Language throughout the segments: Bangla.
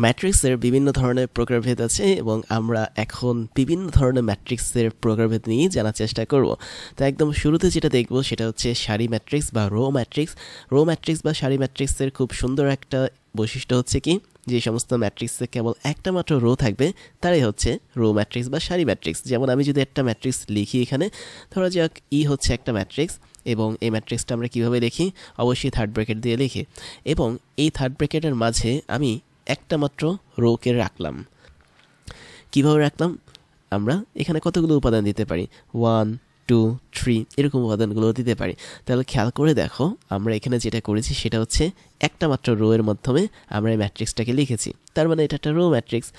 ম্যাট্রিক্সের বিভিন্ন ধরনের প্রকারভেদ আছে এবং আমরা এখন বিভিন্ন ধরনের ম্যাট্রিক্সের প্রকারভেদ নিয়ে জানার চেষ্টা করব। তো একদম শুরুতে যেটা দেখব সেটা হচ্ছে সারি ম্যাট্রিক্স বা রো ম্যাট্রিক্স। রো ম্যাট্রিক্স বা সারি ম্যাট্রিক্সের খুব সুন্দর একটা বৈশিষ্ট্য হচ্ছে কি, যে সমস্ত ম্যাট্রিক্সে কেবল একটা মাত্র রো থাকবে তারাই হচ্ছে রো ম্যাট্রিক্স বা সারি ম্যাট্রিক্স। যেমন আমি যদি একটা ম্যাট্রিক্স লিখি, এখানে ধরা যাক ই হচ্ছে একটা ম্যাট্রিক্স, এবং এই ম্যাট্রিক্সটা আমরা কীভাবে লিখি, অবশ্যই থার্ড ব্র্যাকেট দিয়ে লিখি, এবং এই থার্ড ব্র্যাকেটের মাঝে আমি একটা মাত্র রোকে রাখলাম। কিভাবে রাখলাম, আমরা এখানে কতগুলো উপাদান দিতে পারি, 1 2 3 এরকম উপাদানগুলো দিতে পারি। তাহলে খেয়াল করে দেখো, আমরা এখানে যেটা করেছি সেটা হচ্ছে একটা মাত্র রো এর মাধ্যমে আমরা এই ম্যাট্রিক্সটাকে লিখেছি, তার মানে এটা একটা রো ম্যাট্রিক্স।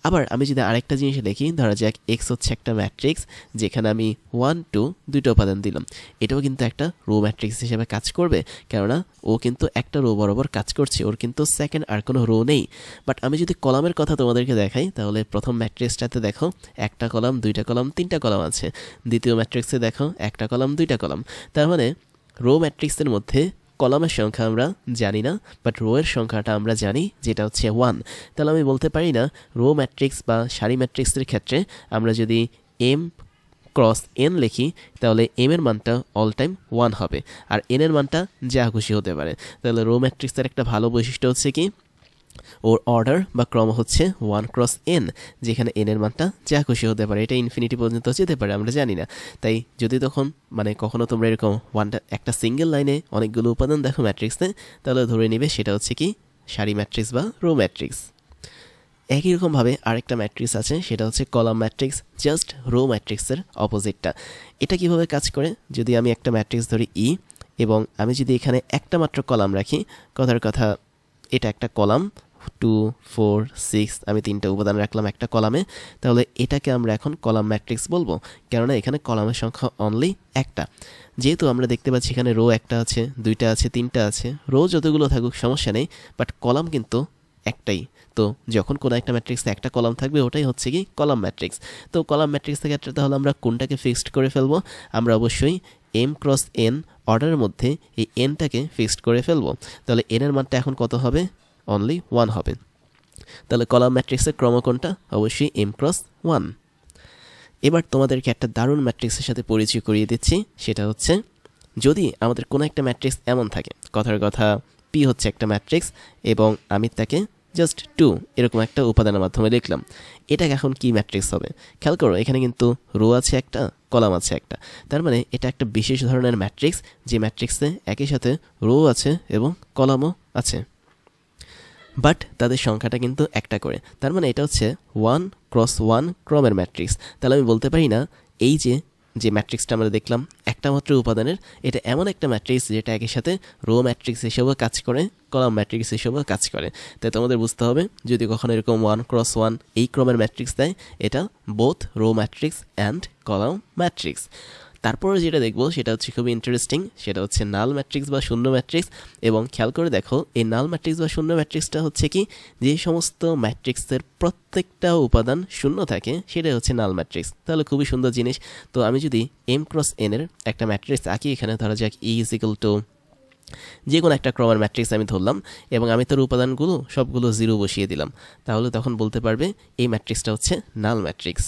আবার আমি যদি আরেকটা জিনিস লিখি, ধরা যাক এক্স হচ্ছে একটা ম্যাট্রিক্স যেখানে আমি 1 2 দুইটা উপাদান দিলাম, এটাও কিন্তু একটা রো ম্যাট্রিক্স হিসেবে কাজ করবে, কেননা ও কিন্তু একটা রো বরাবর কাজ করছে, ওর কিন্তু সেকেন্ড আর কোনো রো নেই। বাট আমি যদি কলামের কথা তোমাদেরকে দেখাই, তাহলে প্রথম ম্যাট্রিক্সটাতে দেখো একটা কলাম, দুইটা কলাম, তিনটা কলাম আছে। দ্বিতীয় ম্যাট্রিক্সে দেখো একটা কলাম, দুইটা কলাম। তার মানে রো ম্যাট্রিক্সের মধ্যে কলামের সংখ্যা আমরা জানি না, বাট রো এর সংখ্যাটা আমরা জানি, যেটা হচ্ছে 1। তাহলে আমি বলতে পারি না রো ম্যাট্রিক্স বা সারি ম্যাট্রিক্সের ক্ষেত্রে আমরা যদি এম ক্রস এন লিখি, তাহলে এম এর মানটা অল টাইম 1 হবে, আর এন এর মানটা যা খুশি হতে পারে। তাহলে রো ম্যাট্রিক্সের একটা ভালো বৈশিষ্ট্য হচ্ছে কি, ওর অর্ডার বা ক্রম হচ্ছে 1 ক্রস এন, যেখানে এন এর মানটা যা খুশি হতে পারে, এটা ইনফিনিটি পর্যন্ত যেতে পারে, আমরা জানি না। তাই যদি তখন কখনো তোমরা এরকম একটা সিঙ্গেল লাইনে অনেকগুলো উপাদান দেখো ম্যাট্রিক্সে, তাহলে ধরে নিবে সেটা হচ্ছে কি সারি ম্যাট্রিক্স বা রো ম্যাট্রিক্স। একই রকমভাবে আরেকটা ম্যাট্রিক্স আছে, সেটা হচ্ছে কলাম ম্যাট্রিক্স, জাস্ট রো ম্যাট্রিক্সের অপোজিটটা। এটা কিভাবে কাজ করে, যদি আমি একটা ম্যাট্রিক্স ধরি ই, এবং আমি যদি এখানে একটা মাত্র কলাম রাখি, কথার কথা এটা একটা কলাম, 2 4 6 আমি তিনটা উপাদান রাখলাম একটা কলামে, তাহলে এটাকে আমরা এখন কলাম ম্যাট্রিক্স বলবো, কেননা এখানে কলামের সংখ্যা অনলি একটা। যেহেতু আমরা দেখতে পাচ্ছি এখানে রো একটা আছে, দুইটা আছে, তিনটা আছে, রো যতগুলো থাকুক সমস্যা নেই, বাট কলাম কিন্তু একটাই। তো যখন কোনো একটা ম্যাট্রিক্সে একটা কলাম থাকবে, ওটাই হচ্ছে কি কলাম ম্যাট্রিক্স। তো কলাম ম্যাট্রিক্সের ক্ষেত্রে তাহলে আমরা কোনটাকে ফিক্সড করে ফেলবো, আমরা অবশ্যই এম ক্রস এন অর্ডারের মধ্যে এই এনটাকে ফিক্সড করে ফেলবো। তাহলে এন এর মানটা এখন কত হবে, অনলি 1 হবে। তাহলে কলাম ম্যাট্রিক্সের ক্রম কোনটা, অবশ্যই এম ক্রস 1। এবার তোমাদেরকে একটা দারুণ ম্যাট্রিক্সের সাথে পরিচয় করিয়ে দিচ্ছি, সেটা হচ্ছে যদি আমাদের কোনো একটা ম্যাট্রিক্স এমন থাকে, কথার কথা পি হচ্ছে একটা ম্যাট্রিক্স এবং আমি তাকে জাস্ট 2 এরকম একটা উপাদানের মাধ্যমে লিখলাম, এটা এখন কি ম্যাট্রিক্স হবে। খেয়াল করো, এখানে কিন্তু রো আছে একটা, কলাম আছে একটা, তার মানে এটা একটা বিশেষ ধরনের ম্যাট্রিক্স, যে ম্যাট্রিক্সে একই সাথে রো আছে এবং কলামও আছে, বাট তাদের সংখ্যাটা কিন্তু একটা করে। তার মানে এটা হচ্ছে 1 ক্রস 1 ক্রমের ম্যাট্রিক্স। তাহলে আমি বলতে পারি না এই যে ম্যাট্রিক্সটা আমরা দেখলাম একটা মাত্র উপাদানের, এটা এমন একটা ম্যাট্রিক্স যেটা একই সাথে রো ম্যাট্রিক্স হিসেবেও কাজ করে, কলাম ম্যাট্রিক্স হিসেবেও কাজ করে। তাই তোমাদের বুঝতে হবে, যদি কখনো এরকম 1 ক্রস 1 এই ক্রমের ম্যাট্রিক্স দেয়, এটা both row matrix and column matrix. তারপরে যেটা দেখবো সেটা হচ্ছে খুবই ইন্টারেস্টিং, সেটা হচ্ছে নাল ম্যাট্রিক্স বা শূন্য ম্যাট্রিক্স। এবং খেয়াল করে দেখো, এই নাল ম্যাট্রিক্স বা শূন্য ম্যাট্রিক্সটা হচ্ছে কি, যে সমস্ত ম্যাট্রিক্সের প্রত্যেকটা উপাদান শূন্য থাকে, সেটাই হচ্ছে নাল ম্যাট্রিক্স। তাহলে খুবই সুন্দর জিনিস। তো আমি যদি এম ক্রস এন এর একটা ম্যাট্রিক্স আঁকি, এখানে ধরা যাক ই ইজ ইকুয়াল টু যে কোনো একটা ক্রমের ম্যাট্রিক্স আমি ধরলাম, এবং আমি তার উপাদানগুলো সবগুলো 0 বসিয়ে দিলাম, তাহলে তখন বলতে পারবে এই ম্যাট্রিক্সটা হচ্ছে নাল ম্যাট্রিক্স।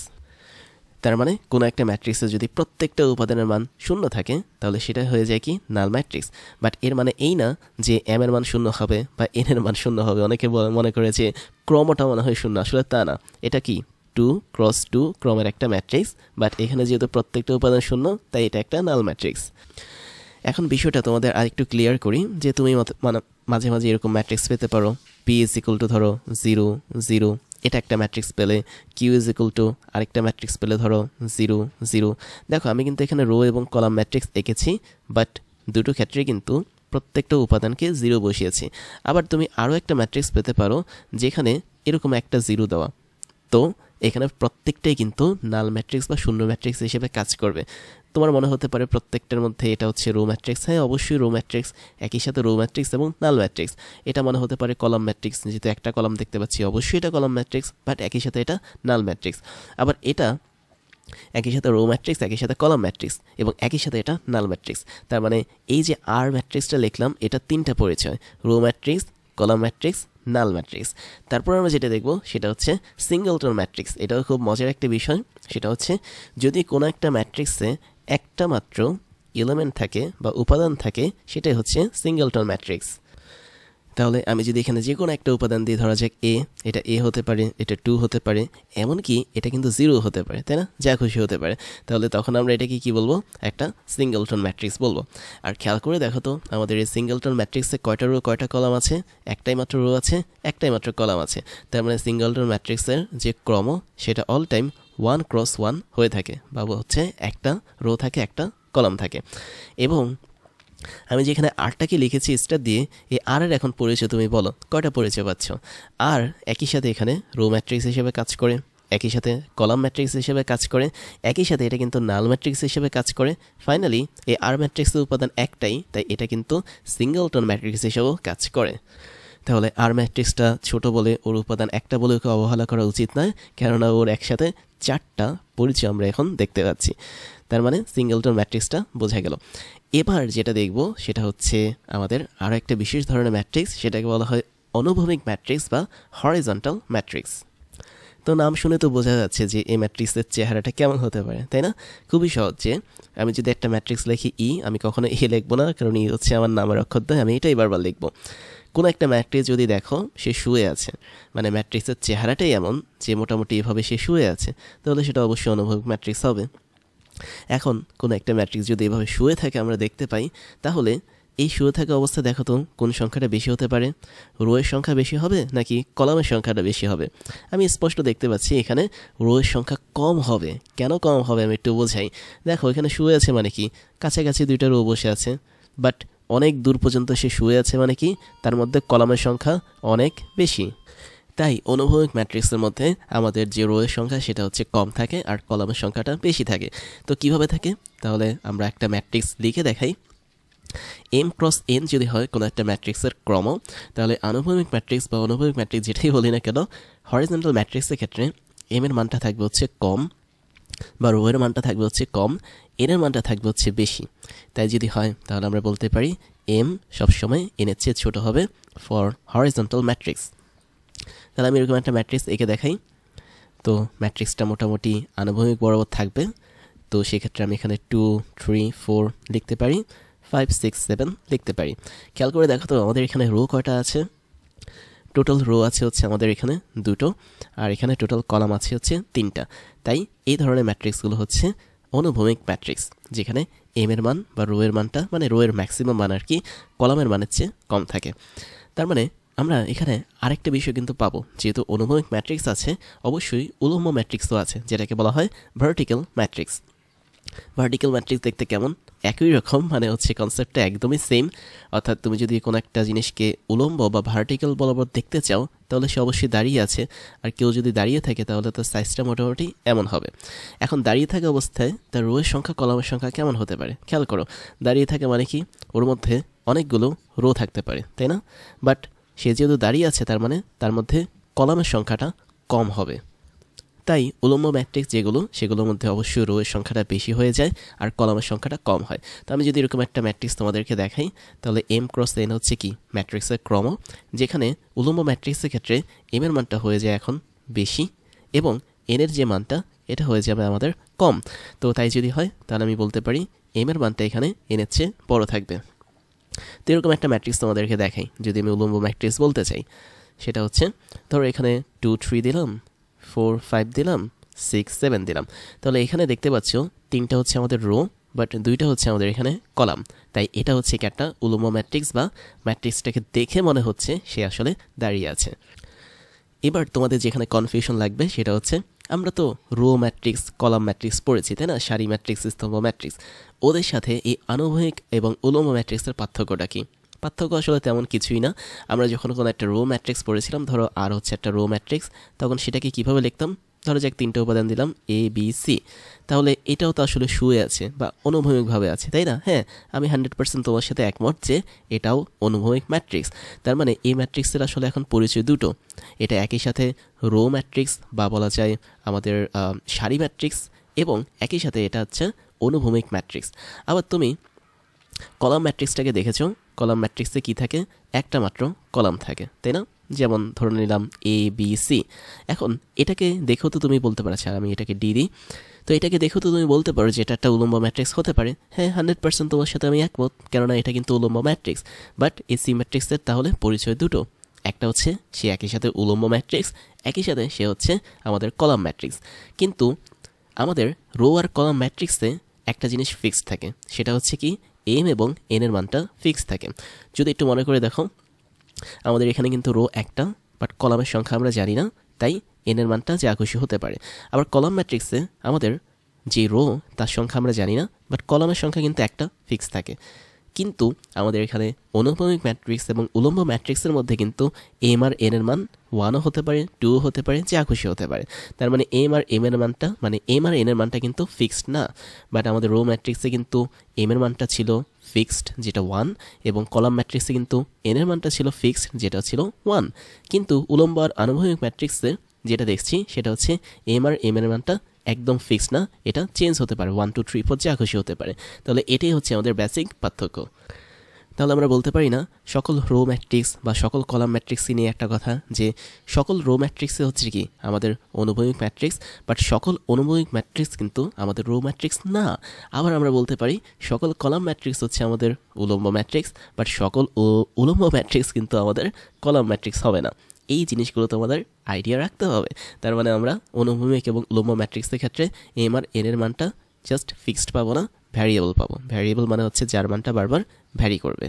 তার মানে কোনো একটা ম্যাট্রিক্সে যদি প্রত্যেকটা উপাদানের মান শূন্য থাকে, তাহলে সেটা হয়ে যায় কি নাল ম্যাট্রিক্স। বাট এর মানে এই না যে এম এর মান শূন্য হবে বা এন এর মান শূন্য হবে। অনেকে মনে করে যে ক্রমটা মনে হয় শূন্য, আসলে তা না। এটা কি 2 ক্রস 2 ক্রমের একটা ম্যাট্রিক্স, বাট এখানে যেহেতু প্রত্যেকটা উপাদান শূন্য, তাই এটা একটা নাল ম্যাট্রিক্স। এখন বিষয়টা তোমাদের আরেকটু ক্লিয়ার করি, যে তুমি মাঝে মাঝে এরকম ম্যাট্রিক্স পেতে পারো, পি ইজ ইকুয়াল টু ধরো 0 0, এটা একটা ম্যাট্রিক্স পেলে, কিউ ইজ ইকুয়াল টু আরেকটা ম্যাট্রিক্স পেলে ধরো 0 0। দেখো আমি কিন্তু এখানে রো এবং কলাম ম্যাট্রিক্স এঁকেছি, বাট দুটো ক্ষেত্রে কিন্তু প্রত্যেকটা উপাদানকে 0 বসিয়েছি। আবার তুমি আরও একটা ম্যাট্রিক্স পেতে পারো যেখানে এরকম একটা 0 দেওয়া, তো এখানে প্রত্যেকটাই কিন্তু নাল ম্যাট্রিক্স বা শূন্য ম্যাট্রিক্স হিসেবে কাজ করবে। তোমার মনে হতে পারে প্রত্যেকটার মধ্যে এটা হচ্ছে রো ম্যাট্রিক্স, হ্যাঁ অবশ্যই রো ম্যাট্রিক্স, একই সাথে রো ম্যাট্রিক্স এবং নাল ম্যাট্রিক্স। এটা মনে হতে পারে কলাম ম্যাট্রিক্স, যেহেতু একটা কলাম দেখতে পাচ্ছি, অবশ্যই এটা কলাম ম্যাট্রিক্স, বাট একই সাথে এটা নাল ম্যাট্রিক্স। আবার এটা একই সাথে রো ম্যাট্রিক্স, একই সাথে কলাম ম্যাট্রিক্স, এবং একই সাথে এটা নাল ম্যাট্রিক্স। তার মানে এই যে আর ম্যাট্রিক্সটা লিখলাম, এটা তিনটা পরিচয়, রো ম্যাট্রিক্স, কলাম ম্যাট্রিক্স, নাল ম্যাট্রিক্স। তারপর আমরা যেটা দেখব সেটা হচ্ছে সিঙ্গলটন ম্যাট্রিক্স। এটাও খুব মজার একটা বিষয়। সেটা হচ্ছে যদি কোনো একটা ম্যাট্রিক্সে একটা মাত্র এলিমেন্ট থাকে বা উপাদান থাকে, সেটাই হচ্ছে সিঙ্গলটন ম্যাট্রিক্স। তাহলে আমি যদি এখানে যে কোনো একটা উপাদান দিয়ে, ধরা যাক এ, এটা এ হতে পারে, এটা 2 হতে পারে, এমনকি এটা কিন্তু 0 হতে পারে, তাই না? যা খুশি হতে পারে। তাহলে তখন আমরা এটাকে কি বলবো? একটা সিঙ্গলটন ম্যাট্রিক্স বলবো। আর খেয়াল করে দেখো তো, আমাদের এই সিঙ্গলটন ম্যাট্রিক্সে কয়টা রো, কয়টা কলাম আছে? একটাই মাত্র রো আছে, একটাই মাত্র কলাম আছে। তার মানে সিঙ্গলটন ম্যাট্রিক্সের যে ক্রম, সেটা অল টাইম 1 × 1 হয়ে থাকে, বা হচ্ছে একটা রো থাকে, একটা কলাম থাকে। এবং আমি যেখানে আরটাকে লিখেছি স্টার দিয়ে, এই আরের এখন পরিচয় তুমি বলো, কয়টা পরিচয় পাচ্ছ? আর একই সাথে এখানে রো ম্যাট্রিক্স হিসেবে কাজ করে, একই সাথে কলাম ম্যাট্রিক্স হিসেবে কাজ করে, একই সাথে এটা কিন্তু নাল ম্যাট্রিক্স হিসেবে কাজ করে। ফাইনালি এই আর ম্যাট্রিক্সের উপাদান একটাই, তাই এটা কিন্তু সিঙ্গলটন ম্যাট্রিক্স হিসেবেও কাজ করে। তাহলে আর ম্যাট্রিক্সটা ছোট বলে, ওর উপাদান একটা বলে ওকে অবহেলা করা উচিত নয়, কেননা ওর একসাথে 4টা পরিচয় আমরা এখন দেখতে পাচ্ছি। তার মানে সিঙ্গলটন ম্যাট্রিক্সটা বোঝা গেল। এবার যেটা দেখব সেটা হচ্ছে আমাদের আরও একটা বিশেষ ধরনের ম্যাট্রিক্স, সেটাকে বলা হয় অনুভূমিক ম্যাট্রিক্স বা হরিজন্টাল ম্যাট্রিক্স। তো নাম শুনে তো বোঝা যাচ্ছে যে এই ম্যাট্রিক্সের চেহারাটা কেমন হতে পারে, তাই না? খুবই সহজ। যে আমি যদি একটা ম্যাট্রিক্স লিখি ই, আমি কখনো এ লিখবো না, কারণ ই হচ্ছে আমার নামের অক্ষরদ্বয়, আমি এটাই বারবার লিখবো। কোনো একটা ম্যাট্রিক্স যদি দেখো সে শুয়ে আছে, মানে ম্যাট্রিক্সের চেহারাটাই এমন যে মোটামুটি এভাবে সে শুয়ে আছে, তাহলে সেটা অবশ্যই অনুভূমিক ম্যাট্রিক্স হবে। এখন কোনো একটা ম্যাট্রিক্স যদি এভাবে শুয়ে থাকে আমরা দেখতে পাই, তাহলে এই শুয়ে থাকা অবস্থা দেখো তো কোন সংখ্যাটা বেশি হতে পারে? রোয়ের সংখ্যা বেশি হবে নাকি কলামের সংখ্যাটা বেশি হবে? আমি স্পষ্ট দেখতে পাচ্ছি এখানে রোয়ের সংখ্যা কম হবে। কেন কম হবে আমি একটু বোঝাই। দেখো এখানে শুয়ে আছে মানে কি, কাছাকাছি 2টা রো বসে আছে, বাট অনেক দূর পর্যন্ত সে শুয়ে আছে মানে কি, তার মধ্যে কলামের সংখ্যা অনেক বেশি। তাই অনুভূমিক ম্যাট্রিক্সের মধ্যে আমাদের যে রোয়ের সংখ্যা সেটা হচ্ছে কম থাকে, আর কলামের সংখ্যাটা বেশি থাকে। তো কিভাবে থাকে? তাহলে আমরা একটা ম্যাট্রিক্স লিখে দেখাই। m × n যদি হয় কোনো একটা ম্যাট্রিক্সের ক্রম, তাহলে আনুভূমিক ম্যাট্রিক্স বা অনুভূমিক ম্যাট্রিক্স যেটাই বলি না কেন, হরিজন্টাল ম্যাট্রিক্সের ক্ষেত্রে m এর মানটা থাকবে হচ্ছে কম, বা রো এর মানটা থাকবে হচ্ছে কম, n এর মানটা থাকবে হচ্ছে বেশি। তাই যদি হয় তাহলে আমরা বলতে পারি m সবসময় n এর চেয়ে ছোট হবে ফর হরিজন্টাল ম্যাট্রিক্স। তাহলে আমি এরকম একটা ম্যাট্রিক্স এঁকে দেখাই। তো ম্যাট্রিক্সটা মোটামুটি আনুভূমিক বরাবর থাকবে। তো সেক্ষেত্রে আমি এখানে 2, 3, 4 লিখতে পারি, 5, 6, 7 লিখতে পারি। খেয়াল করে দেখো তো আমাদের এখানে রো কয়টা আছে? টোটাল রো আছে হচ্ছে আমাদের এখানে 2টো, আর এখানে টোটাল কলাম আছে হচ্ছে 3টা। তাই এই ধরনের ম্যাট্রিক্সগুলো হচ্ছে অনুভূমিক ম্যাট্রিক্স, যেখানে এম এর মান বা রো এর মানটা, মানে রো এর ম্যাক্সিমাম মান আর কি, কলামের মানের চেয়ে কম থাকে। তার মানে আমরা এখানে আরেকটা বিষয় কিন্তু পাবো, যেহেতু অনুভূমিক ম্যাট্রিক্স আছে, অবশ্যই উলম্ব ম্যাট্রিক্সও আছে, যেটাকে বলা হয় ভার্টিক্যাল ম্যাট্রিক্স। ভার্টিক্যাল ম্যাট্রিক্স দেখতে কেমন? একই রকম, মানে হচ্ছে কনসেপ্টটা একদমই সেম। অর্থাৎ তুমি যদি কোনো একটা জিনিসকে উলম্ব বা ভার্টিক্যাল বরাবর দেখতে চাও, তাহলে সে অবশ্যই দাঁড়িয়ে আছে, আর কেউ যদি দাঁড়িয়ে থাকে তাহলে তার সাইজটা মোটামুটি এমন হবে। এখন দাঁড়িয়ে থাকা অবস্থায় তার রোয়ের সংখ্যা, কলামের সংখ্যা কেমন হতে পারে? খেয়াল করো, দাঁড়িয়ে থাকে মানে কি, ওর মধ্যে অনেকগুলো রো থাকতে পারে, তাই না? বাট সে যেহেতু দাঁড়িয়ে আছে, তার মানে তার মধ্যে কলামের সংখ্যাটা কম হবে। তাই উলম্ব ম্যাট্রিক্স যেগুলো, সেগুলোর মধ্যে অবশ্যই রো এর সংখ্যাটা বেশি হয়ে যায় আর কলামের সংখ্যাটা কম হয়। তো আমি যদি এরকম একটা ম্যাট্রিক্স তোমাদেরকে দেখাই, তাহলে m × n হচ্ছে কি ম্যাট্রিক্সের ক্রম, যেখানে উলম্ব ম্যাট্রিক্সের ক্ষেত্রে m এর মানটা হয়ে যায় এখন বেশি, এবং n এর যে মানটা এটা হয়ে যাবে আমাদের কম। তো তাই যদি হয় তাহলে আমি বলতে পারি m এর মানটা এখানে n এর চেয়ে বড় থাকবে। তো এরকম একটা ম্যাট্রিক্স তোমাদেরকে দেখাই, যদি আমি উলম্ব ম্যাট্রিক্স বলতে চাই, সেটা হচ্ছে ধরো এখানে 2, 3 দিলাম, 4, 5 দিলাম, 6, 7 দিলাম। তাহলে এখানে দেখতে পাচ্ছ 3টা হচ্ছে আমাদের রো, বাট 2টা হচ্ছে আমাদের এখানে কলাম। তাই এটা হচ্ছে কি একটা উলম্ব ম্যাট্রিক্স, বা ম্যাট্রিক্সটাকে দেখে মনে হচ্ছে সে আসলে দাঁড়িয়ে আছে। এবার তোমাদের যেখানে কনফিউশন লাগবে সেটা হচ্ছে, আমরা তো রো ম্যাট্রিক্স, কলাম ম্যাট্রিক্স পড়েছি, তাই না? সারি ম্যাট্রিক্স, স্তম্ভ ম্যাট্রিক্স। ওদের সাথে এই আনুভূমিক এবং উলম্ব ম্যাট্রিক্সের পার্থক্যটা কি? পার্থক্য আসলে তেমন কিছুই না। আমরা যখন কোনো একটা রো ম্যাট্রিক্স পড়েছিলাম, ধরো আর হচ্ছে একটা রো ম্যাট্রিক্স, তখন সেটাকে কীভাবে লিখতাম? ধরো যাক 3টে উপাদান দিলাম A, B, C, তাহলে এটাও তো আসলে শুয়ে আছে বা অনুভূমিকভাবে আছে, তাই না? হ্যাঁ, আমি 100% তোমার সাথে একমত যে এটাও অনুভূমিক ম্যাট্রিক্স। তার মানে এই ম্যাট্রিক্সের আসলে এখন পরিচয় দুটো। এটা একই সাথে রো ম্যাট্রিক্স বা বলা যায় আমাদের সারি ম্যাট্রিক্স, এবং একই সাথে এটা হচ্ছে অনুভূমিক ম্যাট্রিক্স। আবার তুমি কলাম ম্যাট্রিক্সটাকে দেখেছো, কলাম ম্যাট্রিক্সে কি থাকে, একটা মাত্র কলাম থাকে, তাই না? যেমন ধরে নিলাম এ বি সি। এখন এটাকে দেখো তো তুমি বলতে পারো, আচ্ছা আমি এটাকে ডি দিই, তো এটাকে দেখো তো তুমি বলতে পারো যে এটা একটা উলম্ব ম্যাট্রিক্স হতে পারে। হ্যাঁ, 100% তোমার সাথে আমি একমত, কেননা এটা কিন্তু উলম্ব ম্যাট্রিক্স। বাট এই সি ম্যাট্রিক্সের তাহলে পরিচয় দুটো, একটা হচ্ছে সে একই সাথে উলম্ব ম্যাট্রিক্স, একই সাথে সে হচ্ছে আমাদের কলাম ম্যাট্রিক্স। কিন্তু আমাদের রো আর কলাম ম্যাট্রিক্সে একটা জিনিস ফিক্সড থাকে, সেটা হচ্ছে কি এম এবং এন এর মানটা ফিক্সড থাকে। যদি একটু মনে করে দেখো, আমাদের এখানে কিন্তু রো একটা, বাট কলামের সংখ্যা আমরা জানি না, তাই এন এর মানটা যা খুশি হতে পারে। আবার কলাম ম্যাট্রিক্সে আমাদের যে রো তার সংখ্যা আমরা জানি না, বাট কলামের সংখ্যা কিন্তু একটা ফিক্স থাকে। কিন্তু আমাদের এখানে অনুভূমিক ম্যাট্রিক্স এবং উলম্ব ম্যাট্রিক্সের মধ্যে কিন্তু এম আর এন এর মান 1ও হতে পারে, 2ও হতে পারে, যা খুশি হতে পারে। তার মানে এম আর এম এর মানটা, মানে এম আর এন এর মানটা কিন্তু ফিক্সড না। বাট আমাদের রো ম্যাট্রিক্সে কিন্তু এম এর মানটা ছিল ফিক্সড, যেটা 1, এবং কলাম ম্যাট্রিক্সে কিন্তু এন এর মানটা ছিল ফিক্সড, যেটা ছিল 1। কিন্তু উলম্ব আর আনুভূমিক ম্যাট্রিক্সে যেটা দেখছি সেটা হচ্ছে এম আর এম এর মানটা একদম ফিক্সড না, এটা চেঞ্জ হতে পারে, 1 2 3 4 যা খুশি হতে পারে। তাহলে এটাই হচ্ছে আমাদের বেসিক পার্থক্য। তাহলে আমরা বলতে পারি না সকল রো ম্যাট্রিক্স বা সকল কলাম ম্যাট্রিক্সই নিয়ে একটা কথা, যে সকল রো ম্যাট্রিক্সে হচ্ছে কি আমাদের অনুভূমিক ম্যাট্রিক্স, বাট সকল অনুভূমিক ম্যাট্রিক্স কিন্তু আমাদের রো ম্যাট্রিক্স না। আবার আমরা বলতে পারি সকল কলাম ম্যাট্রিক্স হচ্ছে আমাদের উলম্ব ম্যাট্রিক্স, বাট সকল উলম্ব ম্যাট্রিক্স কিন্তু আমাদের কলাম ম্যাট্রিক্স হবে না। এই জিনিসগুলো তো আমাদের আইডিয়া রাখতে হবে। তার মানে আমরা অনুভূমিক এবং উলম্ব ম্যাট্রিক্সের ক্ষেত্রে এম আর এন এর মানটা জাস্ট ফিক্সড পাবো না, ভ্যারিয়েবল পাবো। ভ্যারিয়েবল মানে হচ্ছে যার মানটা বারবার ভ্যারি করবে।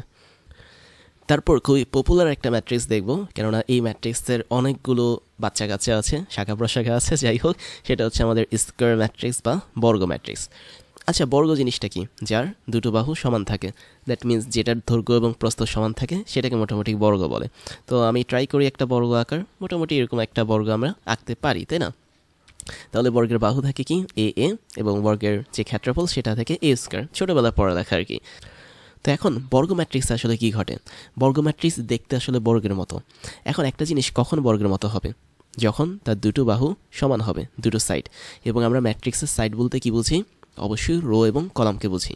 তারপর খুবই পপুলার একটা ম্যাট্রিক্স দেখব, কেননা এই ম্যাট্রিক্সের অনেকগুলো বাচ্চা কাচ্চা আছে, শাখা প্রশাখা আছে, যাই হোক, সেটা হচ্ছে আমাদের স্কোয়ার ম্যাট্রিক্স বা বর্গ ম্যাট্রিক্স। আচ্ছা, বর্গ জিনিসটা কি? যার দুটো বাহু সমান থাকে, দ্যাট মিন্স যেটার দৈর্ঘ্য এবং প্রস্থ সমান থাকে সেটাকে মোটামুটি বর্গ বলে। তো আমি ট্রাই করি একটা বর্গ আঁকার, মোটামুটি এরকম একটা বর্গ আমরা আঁকতে পারি, তাই না? তাহলে বর্গের বাহু থাকে কি এ এ, এবং বর্গের যে ক্ষেত্রফল সেটা থাকে এ স্কোয়ার, ছোটোবেলার পড়ালেখা আর কি। তো এখন বর্গ ম্যাট্রিক্স আসলে কি ঘটে? বর্গ ম্যাট্রিক্স দেখতে আসলে বর্গের মতো। এখন একটা জিনিস কখন বর্গের মতো হবে? যখন তার দুটো বাহু সমান হবে, দুটো সাইড। এবং আমরা ম্যাট্রিক্সের সাইড বলতে কি বুঝি? অবশ্যই রো এবং কলামকে বুঝি।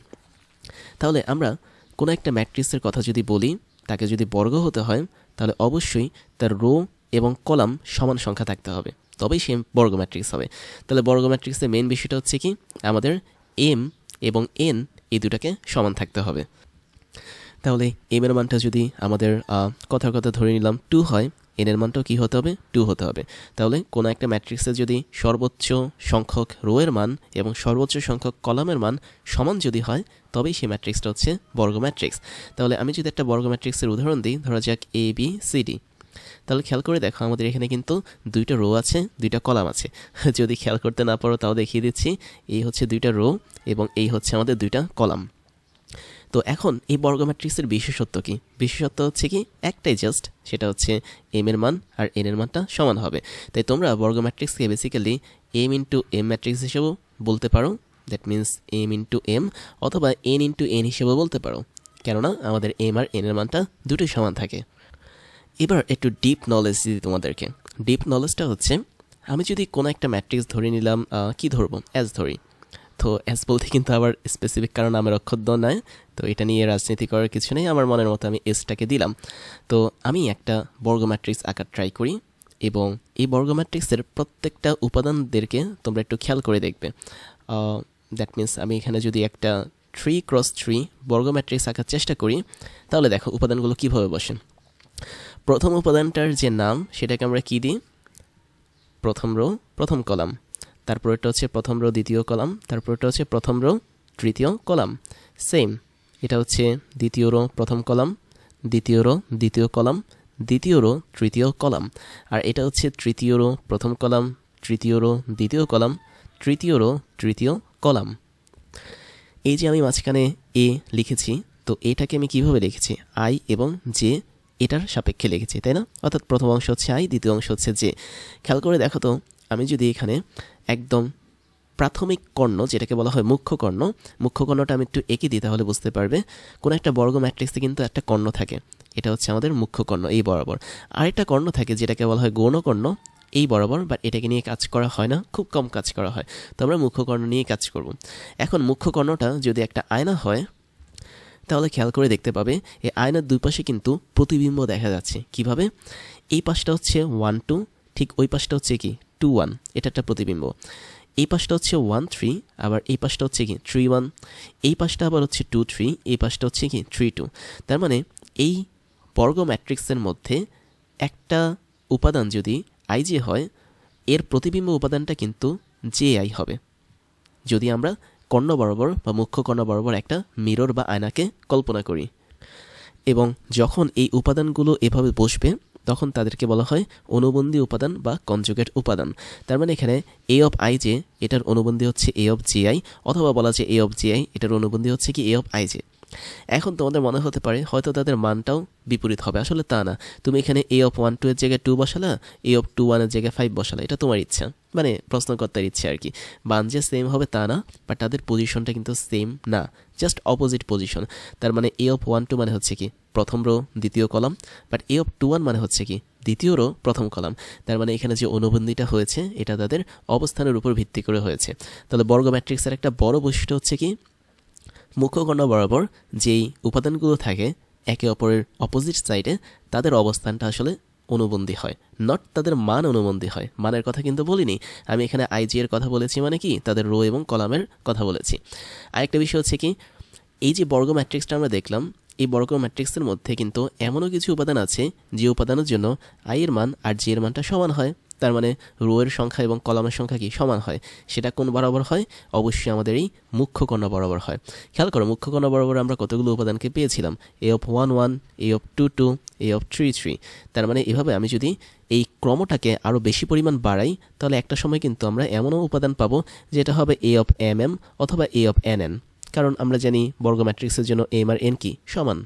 তাহলে আমরা কোনো একটা ম্যাট্রিক্সের কথা যদি বলি, তাকে যদি বর্গ হতে হয়, তাহলে অবশ্যই তার রো এবং কলাম সমান সংখ্যা থাকতে হবে, তবেই সে বর্গ ম্যাট্রিক্স হবে। তাহলে বর্গ ম্যাট্রিক্সের মেন বিষয়টা হচ্ছে কি আমাদের এম এবং এন এই দুটাকে সমান থাকতে হবে। তাহলে এম এর মানটা যদি আমাদের কথার কথা ধরে নিলাম 2 হয়, এন এর মানটাও কী হতে হবে? 2 হতে হবে। তাহলে কোনো একটা ম্যাট্রিক্সে যদি সর্বোচ্চ সংখ্যক রো এর মান এবং সর্বোচ্চ সংখ্যক কলামের মান সমান যদি হয়, তবেই সেই ম্যাট্রিক্সটা হচ্ছে বর্গ ম্যাট্রিক্স। তাহলে আমি যদি একটা বর্গ ম্যাট্রিক্সের উদাহরণ দিই, ধরা যাক এ বি সি ডি। তাহলে খেয়াল করে দেখো, আমাদের এখানে কিন্তু দুইটা রো আছে, দুইটা কলাম আছে। যদি খেয়াল করতে না পারো তাও দেখিয়ে দিচ্ছি, এই হচ্ছে দুইটা রো এবং এই হচ্ছে আমাদের দুইটা কলাম। তো এখন এই বর্গ ম্যাট্রিক্সের বিশেষত্ব কি? বিশেষত্ব হচ্ছে কি একটাই জাস্ট, সেটা হচ্ছে এম এর মান আর এন এর মানটা সমান হবে। তাই তোমরা বর্গ ম্যাট্রিক্সকে basically m into m matrix হিসেবেও বলতে পারো, that means m into m, অথবা এন ইন্টু এন হিসেবেও বলতে পারো, কেননা আমাদের এম আর এন এর মানটা দুটোই সমান থাকে। এবার একটু ডিপ নলেজ দিই তোমাদেরকে। ডিপ নলেজটা হচ্ছে, আমি যদি কোনো একটা ম্যাট্রিক্স ধরে নিলাম, কি ধরবো? অ্যাজ ধরি। তো অ্যাজ বলতে কিন্তু আবার স্পেসিফিক কারণ নামের অক্ষর নয়, তো এটা নিয়ে রাজনীতি করার কিছু নেই, আমার মনের মতো আমি এসটাকে দিলাম। তো আমি একটা বর্গ ম্যাট্রিক্স আঁকার ট্রাই করি, এবং এই বর্গ ম্যাট্রিক্সের প্রত্যেকটা উপাদানদেরকে তোমরা একটু খেয়াল করে দেখবে। দ্যাট মিন্স আমি এখানে যদি একটা 3x3 বর্গ ম্যাট্রিক্স আঁকার চেষ্টা করি, তাহলে দেখো উপাদানগুলো কীভাবে বসে। প্রথম উপাদানটার যে নাম সেটাকে আমরা কী দিই? প্রথম রো প্রথম কলাম। তারপর এটা হচ্ছে প্রথম রো দ্বিতীয় কলাম, তারপর এটা হচ্ছে প্রথম রো তৃতীয় কলাম। সেম, এটা হচ্ছে দ্বিতীয় রো প্রথম কলাম, দ্বিতীয় রো দ্বিতীয় কলাম, দ্বিতীয় রো তৃতীয় কলাম। আর এটা হচ্ছে তৃতীয় রো প্রথম কলাম, তৃতীয় রো দ্বিতীয় কলাম, তৃতীয় রো তৃতীয় কলাম। এই যে আমি মাঝখানে এ লিখেছি, তো এটাকে আমি কিভাবে লিখেছি? আই এবং জে এটার সাপেক্ষে লিখেছি, তাই না? অর্থাৎ প্রথম অংশ হচ্ছে আই, দ্বিতীয় অংশ হচ্ছে জে। খেয়াল করে দেখো তো, আমি যদি এখানে একদম প্রাথমিক কর্ণ, যেটাকে বলা হয় মুখ্য কর্ণ, মুখ্য কর্ণটা আমি একটু এঁকে দিই, তাহলে বুঝতে পারবে। কোনো একটা বর্গ ম্যাট্রিক্সে কিন্তু একটা কর্ণ থাকে, এটা হচ্ছে আমাদের মুখ্য কর্ণ, এই বরাবর। আরেকটা কর্ণ থাকে যেটাকে বলা হয় গৌণ কর্ণ, এই বরাবর, বাট এটাকে নিয়ে কাজ করা হয় না, খুব কম কাজ করা হয়। তো আমরা মুখ্য কর্ণ নিয়ে কাজ করব। এখন মুখ্য কর্ণটা যদি একটা আয়না হয়, তাহলে খেয়াল করে দেখতে পাবে এই আয়নার দুই পাশে কিন্তু প্রতিবিম্ব দেখা যাচ্ছে। কিভাবে? এই পাশটা হচ্ছে 1 2, ঠিক ওই পাশটা হচ্ছে কি 2 1, এটা একটা প্রতিবিম্ব। এই পাশটা হচ্ছে 1 3, আবার এই পাশটা হচ্ছে কি 3 1, এই পাশটা আবার হচ্ছে 2 3, এই পাশটা হচ্ছে কি 3 2। তার মানে এই বর্গ ম্যাট্রিক্সের মধ্যে একটা উপাদান যদি আই জে হয়, এর প্রতিবিম্ব উপাদানটা কিন্তু জে আই হবে, যদি আমরা কর্ণ বরাবর বা মুখ্য কর্ণ বরাবর একটা মিরর বা আয়নাকে কল্পনা করি। এবং যখন এই উপাদানগুলো এভাবে বসবে তখন তাদেরকে বলা হয় অনুবন্ধী উপাদান বা কনজুগেট উপাদান। তার মানে এখানে এ অফ আই জে এটার অনুবন্ধী হচ্ছে এ অফ জে আই, অথবা বলা যায় এ অফ জে আই এটার অনুবন্ধী হচ্ছে কি এ অফ আই জে। এখন তোমাদের মনে হতে পারে হয়তো তাদের মানটাও বিপরীত হবে, আসলে তা না। তুমি এখানে এ অফ 1 2 এর জায়গায় 2 বসালা, এ অফ 2 1 এর জায়গায় 5 বসালা, এটা তোমার ইচ্ছা, মানে প্রশ্নকর্তার ইচ্ছে আর কি। মান যে সেম হবে তা না, বাট তাদের পজিশনটা কিন্তু সেম না, জাস্ট অপোজিট পজিশন। তার মানে এ অফ 1 2 মানে হচ্ছে কি প্রথম রো দ্বিতীয় কলাম, বাট এ অফ 2 1 মানে হচ্ছে কি দ্বিতীয় রো প্রথম কলাম। তার মানে এখানে যে অনুবন্ধীটা হয়েছে এটা তাদের অবস্থানের উপর ভিত্তি করে হয়েছে। তাহলে বর্গ ম্যাট্রিক্সের একটা বড় বৈশিষ্ট্য হচ্ছে কি মুখ্যকর্ণ বরাবর যেই উপাদানগুলো থাকে একে অপরের অপোজিট সাইডে তাদের অবস্থানটা আসলে অনুবন্ধী হয়, নট তাদের মান অনুবন্ধী হয়। মানের কথা কিন্তু বলিনি আমি, এখানে আইজি এর কথা বলেছি, মানে কি তাদের রো এবং কলামের কথা বলেছি। আরেকটা বিষয় হচ্ছে কি এই যে বর্গ ম্যাট্রিক্সটা আমরা দেখলাম, এই বর্গ ম্যাট্রিক্সের মধ্যে কিন্তু এমনও কিছু উপাদান আছে যে উপাদানের জন্য আই এর মান আর জি এর মানটা সমান হয়। তার মানে রো এর সংখ্যা এবং কলামের সংখ্যা কি সমান হয়। সেটা কোন বরাবর হয়? অবশ্যই আমাদের এই মুখ্য কর্ণ বরাবর হয়। খেয়াল করো মুখ্য কর্ণ বরাবর আমরা কতগুলো উপাদানকে পেয়েছিলাম, A of 1 1, A of 2 2, A of 3 3। তার মানে এভাবে আমি যদি এই ক্রমটাকে আরও বেশি পরিমাণ বাড়াই তাহলে একটা সময় কিন্তু আমরা এমনও উপাদান পাবো যেটা হবে এ অফ এম এম অথবা এ অফ এন এন, কারণ আমরা জানি বর্গ ম্যাট্রিক্সের জন্য এম আর এন কি সমান।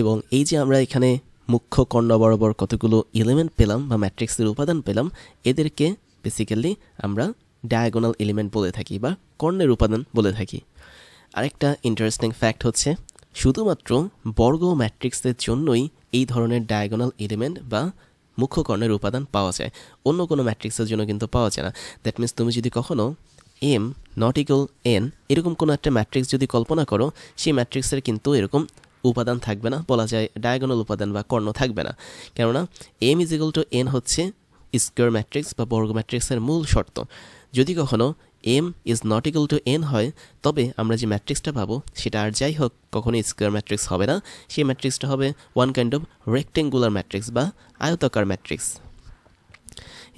এবং এই যে আমরা এখানে মুখ্য কর্ণ বরাবর কতগুলো এলিমেন্ট পেলাম বা ম্যাট্রিক্সের উপাদান পেলাম, এদেরকে বেসিক্যালি আমরা ডায়াগোনাল এলিমেন্ট বলে থাকি বা কর্ণের উপাদান বলে থাকি। আরেকটা ইন্টারেস্টিং ফ্যাক্ট হচ্ছে শুধুমাত্র বর্গ ম্যাট্রিক্সের জন্যই এই ধরনের ডায়াগোনাল এলিমেন্ট বা মুখ্য কর্ণের উপাদান পাওয়া যায়, অন্য কোনো ম্যাট্রিক্সের জন্য কিন্তু পাওয়া যায় না। দ্যাট মিনস তুমি যদি কখনো এম নট ইকুয়াল এন এরকম কোনো একটা ম্যাট্রিক্স যদি কল্পনা করো, সেই ম্যাট্রিক্সের কিন্তু এরকম উপাদান থাকবে না, বলা যায় ডায়াগোনাল উপাদান বা কর্ণ থাকবে না। কেননা m is equal to n হচ্ছে স্কোয়ার ম্যাট্রিক্স বা বর্গ ম্যাট্রিক্সের মূল শর্ত। যদি কখনো m is not equal to n হয় তবে আমরা যে ম্যাট্রিক্সটা পাবো সেটা আর যাই হোক কখনো স্কোয়ার ম্যাট্রিক্স হবে না, সেই ম্যাট্রিক্সটা হবে one kind of rectangular matrix বা আয়তাকার ম্যাট্রিক্স।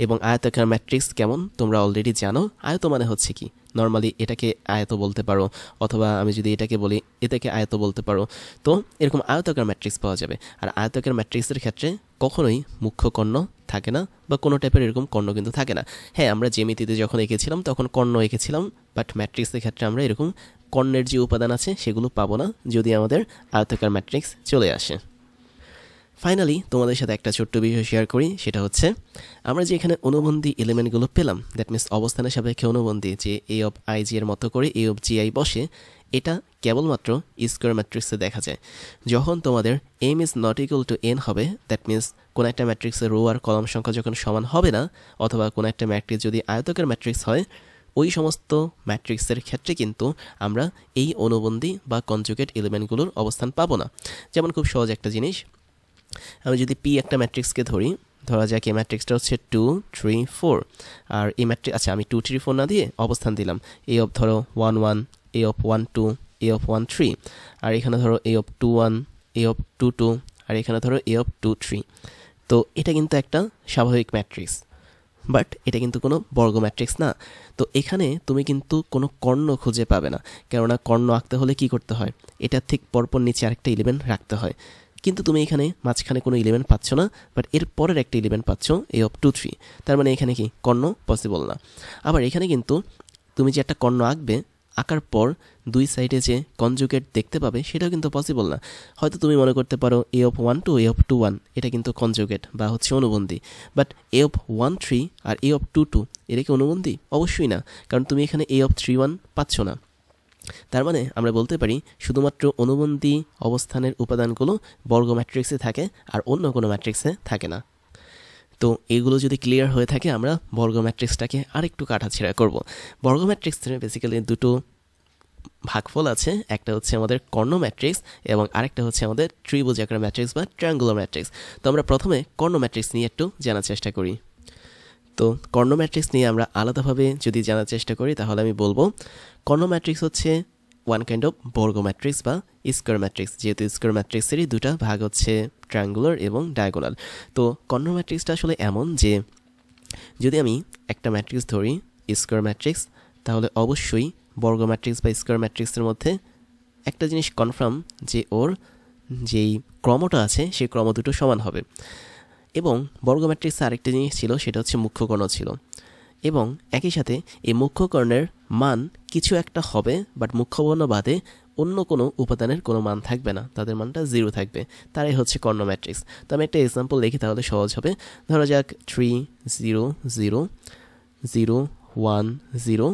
এবং আয়তাকার ম্যাট্রিক্স কেমন তোমরা অলরেডি জানো। আয়ত মানে হচ্ছে কি নর্মালি এটাকে আয়ত বলতে পারো, অথবা আমি যদি এটাকে বলি এটাকে আয়ত বলতে পারো। তো এরকম আয়তাকার ম্যাট্রিক্স পাওয়া যাবে। আর আয়তাকার ম্যাট্রিক্সের ক্ষেত্রে কখনোই মুখ্য কর্ণ থাকে না বা কোনো টাইপের এরকম কর্ণ কিন্তু থাকে না। হ্যাঁ, আমরা জ্যামিতিতে যখন এঁকেছিলাম তখন কর্ণ এঁকেছিলাম, বাট ম্যাট্রিক্সের ক্ষেত্রে আমরা এরকম কর্ণের যে উপাদান আছে সেগুলো পাবো না যদি আমাদের আয়তাকার ম্যাট্রিক্স চলে আসে। ফাইনালি তোমাদের সাথে একটা ছোট্ট বিষয় শেয়ার করি, সেটা হচ্ছে আমরা যে এখানে অনুবন্ধী এলিমেন্টগুলো পেলাম, দ্যাট মিনস অবস্থানের সাপেক্ষে অনুবন্ধী যে এ অফ আই জি এর মতো করে এ অফ জি আই বসে, এটা কেবলমাত্র স্কোয়ার ম্যাট্রিক্সে দেখা যায়। যখন তোমাদের m is not equal to n হবে, দ্যাট মিনস কোনো একটা ম্যাট্রিক্সের রো আর কলাম সংখ্যা যখন সমান হবে না, অথবা কোনো একটা ম্যাট্রিক্স যদি আয়তকার ম্যাট্রিক্স হয়, ওই সমস্ত ম্যাট্রিক্সের ক্ষেত্রে কিন্তু আমরা এই অনুবন্ধী বা কনজুগেট এলিমেন্টগুলোর অবস্থান পাবো না। যেমন খুব সহজ একটা জিনিস, আমি যদি পি একটা ম্যাট্রিক্সকে ধরি, ধরা যাক এই ম্যাট্রিক্সটা হচ্ছে 2 3 4, আর এই ম্যাট্রিক্স আচ্ছা আমি 2 3 4 না দিয়ে অবস্থান দিলাম এ অফ ধরো 1 1, এ অফ 1 2, এ অফ 1 3, আর এখানে ধরো এ অফ 2 1, এ অফ 2 2, আর এখানে ধরো এ অফ 2 3। তো এটা কিন্তু একটা স্বাভাবিক ম্যাট্রিক্স, বাট এটা কিন্তু কোনো বর্গ ম্যাট্রিক্স না। তো এখানে তুমি কিন্তু কোনো কর্ণ খুঁজে পাবে না, কেননা কর্ণ আঁকতে হলে কি করতে হয়, এটার ঠিক পরপর নিচে আরেকটা এলিমেন্ট রাখতে হয়। কিন্তু তুমি এখানে মাঝখানে কোনো এলিমেন্ট পাচ্ছ না, বাট এর পরের একটা এলিমেন্ট পাচ্ছ এ অফ 2 3। তার মানে এখানে কি কর্ণ পসিবল না। আবার এখানে কিন্তু তুমি যে একটা কর্ণ আঁকবে, আঁকার পর দুই সাইডে যে কনজুগেট দেখতে পাবে সেটাও কিন্তু পসিবল না। হয়তো তুমি মনে করতে পারো এ অফ 1 2, এ অফ 2 1 এটা কিন্তু কনজুগেট বা হচ্ছে অনুবন্ধী, বাট এ অফ 1 3 আর এ অফ 2 2 এটা কি অনুবন্ধী? অবশ্যই না, কারণ তুমি এখানে এ অফ 3 1 পাচ্ছ না। তার মানে আমরা বলতে পারি শুধুমাত্র অনুবন্ধী অবস্থানের উপাদানগুলো বর্গ ম্যাট্রিক্সে থাকে আর অন্য কোনো ম্যাট্রিক্সে থাকে না। তো এগুলো যদি ক্লিয়ার হয়ে থাকে আমরা বর্গ ম্যাট্রিক্সটাকে আরেকটু কাটাছেঁড়া করব। বর্গ ম্যাট্রিক্সের বেসিক্যালি দুটো ভাগফল আছে, একটা হচ্ছে আমাদের কর্ণ ম্যাট্রিক্স এবং আরেকটা হচ্ছে আমাদের ত্রিভুজাকার ম্যাট্রিক্স বা ট্রায়াঙ্গুলার ম্যাট্রিক্স। তো আমরা প্রথমে কর্ণ ম্যাট্রিক্স নিয়ে একটু জানার চেষ্টা করি। তো কর্ণ ম্যাট্রিক্স নিয়ে আমরা আলাদাভাবে যদি জানার চেষ্টা করি তাহলে আমি বলবো কর্ণ ম্যাট্রিক্স হচ্ছে ওয়ান কাইন্ড অফ বর্গ ম্যাট্রিক্স বা স্কোয়ার ম্যাট্রিক্স, যেহেতু স্কোয়ার ম্যাট্রিক্সেরই দুটা ভাগ হচ্ছে ট্রায়াঙ্গুলার এবং ডায়াগোনাল। তো কর্ণ ম্যাট্রিক্সটা আসলে এমন যে যদি আমি একটা ম্যাট্রিক্স ধরি স্কোয়ার ম্যাট্রিক্স, তাহলে অবশ্যই বর্গ ম্যাট্রিক্স বা স্কোয়ার ম্যাট্রিক্সের মধ্যে একটা জিনিস কনফার্ম যে ওর যেই ক্রমটা আছে সেই ক্রম দুটো সমান হবে। এবং বর্গ ম্যাট্রিক্সে আরেকটা জিনিস ছিল, সেটা হচ্ছে মুখ্য কর্ণ ছিল। এবং একই সাথে এই মুখ্য কর্ণের মান কিছু একটা হবে, বাট মুখ্য বর্ণ বাদে অন্য কোনো উপাদানের কোনো মান থাকবে না, তাদের মানটা 0 থাকবে, তারাই হচ্ছে কর্ণ ম্যাট্রিক্স। তো আমি একটা এক্সাম্পল লিখি তাহলে সহজ হবে। ধরা যাক 3 0 0 0 1 0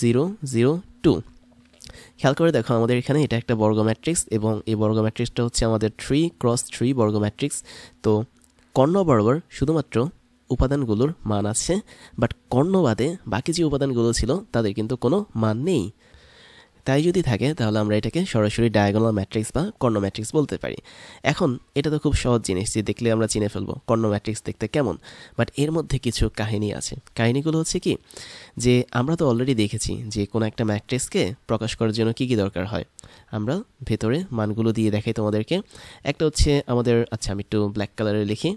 0 0 2। খেয়াল করে দেখো আমাদের এখানে এটা একটা বর্গ ম্যাট্রিক্স এবং এই বর্গ ম্যাট্রিক্সটা হচ্ছে আমাদের 3x3 বর্গ ম্যাট্রিক্স। তো কর্ণ বরাবর শুধুমাত্র উপাদানগুলোর মান আছে, বাট কর্ণ বাদে বাকি যে উপাদানগুলো ছিল তাদের কিন্তু কোনো মান নেই। তাই যদি থাকে তাহলে আমরা এটাকে সরাসরি ডায়াগোনাল ম্যাট্রিক্স বা কর্ণ ম্যাট্রিক্স বলতে পারি। এখন এটা তো খুব সহজ জিনিস যে দেখলে আমরা চিনে ফেলবো কর্ণ ম্যাট্রিক্স দেখতে কেমন, বাট এর মধ্যে কিছু কাহিনী আছে। কাহিনীগুলো হচ্ছে কি, যে আমরা তো অলরেডি দেখেছি যে কোনো একটা ম্যাট্রিক্সকে প্রকাশ করার জন্য কী কী দরকার হয়। আমরা ভেতরে মানগুলো দিয়ে দেখাই তোমাদেরকে। একটা হচ্ছে আমাদের, আচ্ছা আমি একটু ব্ল্যাক কালারে লিখি,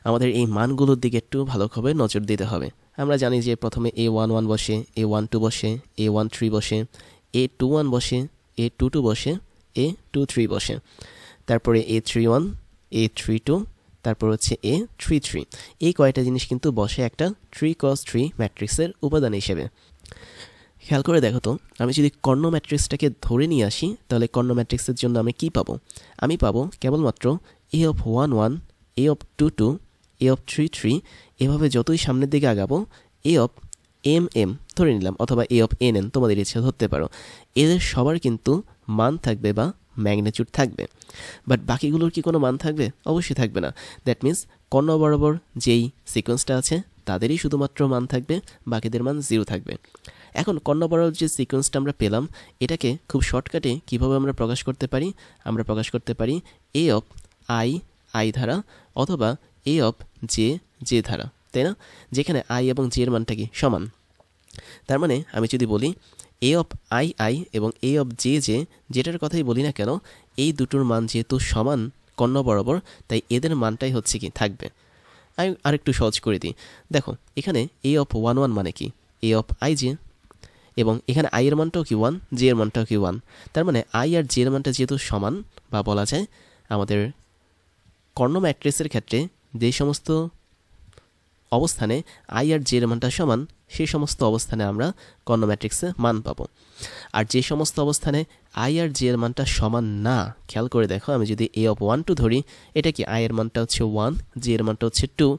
আমাদের এই মানগুলোর দিকে একটু ভালোভাবে নজর দিতে হবে। আমরা জানি যে প্রথমে A11 বসে, A12 বসে, A13 বসে, A21 বসে, A22 বসে, A23 বসে, তারপরে A31, A32, তারপর হচ্ছে A33। এই কয়টা জিনিস কিন্তু বসে একটা 3x3 ম্যাট্রিক্সের উপাদান হিসেবে। খেয়াল করে দেখো তো, আমি যদি কর্ণ ম্যাট্রিক্সটাকে ধরে নিয়ে আসি তাহলে কর্ণ ম্যাট্রিক্সের জন্য আমি কি পাবো? আমি পাবো কেবলমাত্র A11, A22, A33, এভাবে যতই সামনের দিকে আগাবো A ধরে নিলাম, অথবা ANN তোমাদের ইচ্ছে ধরতে পারো। এদের সবার কিন্তু মান থাকবে বা ম্যাগনিটিউড থাকবে, বাট বাকিগুলোর কি কোনো মান থাকবে? অবশ্যই থাকবে না। দ্যাট মিন্স কর্ণ বরাবর যেই সিকোয়েন্সটা আছে তাদেরই শুধুমাত্র মান থাকবে, বাকিদের মান 0 থাকবে। এখন কর্ণ বরাবর যে সিকোয়েন্সটা আমরা পেলাম, এটাকে খুব শর্টকাটে কিভাবে আমরা প্রকাশ করতে পারি? আমরা প্রকাশ করতে পারি I ধারা অথবা J ধারা, তাই না? যেখানে I এবং J এর মানটা কি সমান। তার মানে আমি যদি বলি I এবং J যেটার কথাই বলি না কেন, এই দুটোর মান যেহেতু সমান কর্ণ বরাবর, তাই এদের মানটাই হচ্ছে কি থাকবে। আমি আরেকটু সহজ করে দিই, দেখো এখানে A11 মানে কি AIJ, এবং এখানে I এর মানটাও কি 1, J এর মানটাও কি 1। তার মানে I আর J এর মানটা যেহেতু সমান, বা বলা যায় আমাদের কর্ণ ম্যাট্রিক্সের ক্ষেত্রে যে সমস্ত অবস্থানে I আর J এর মানটা সমান, সেই সমস্ত অবস্থানে আমরা কর্ণ ম্যাট্রিক্সে মান পাবো। আর যে সমস্ত অবস্থানে I আর J এর মানটা সমান না, খেয়াল করে দেখো আমি যদি A12 ধরি, এটা কি I এর মানটা হচ্ছে 1, J এর মানটা হচ্ছে 2।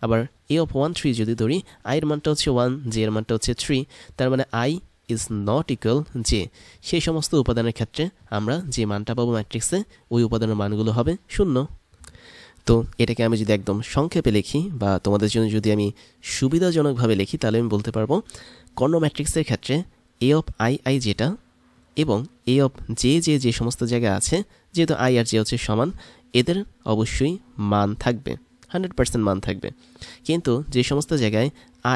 আবার A13 যদি ধরি, I এর মানটা হচ্ছে 1, J এর মানটা হচ্ছে 3। তার মানে I is not equal J। সেই সমস্ত উপাদানের ক্ষেত্রে আমরা যে মানটা পাবো ম্যাট্রিক্সে, ওই উপাদানের মানগুলো হবে 0। তো এটাকে আমি যদি একদম সংক্ষেপে লিখি বা তোমাদের জন্য যদি আমি সুবিধাজনকভাবে লিখি, তাহলে আমি বলতে পারবো কর্ণ ম্যাট্রিক্সের ক্ষেত্রে AI যেটা এবং J যে সমস্ত জায়গায় আছে, যেহেতু I আর J হচ্ছে সমান, এদের অবশ্যই মান থাকবে, 100% মান থাকবে। কিন্তু যে সমস্ত জায়গায়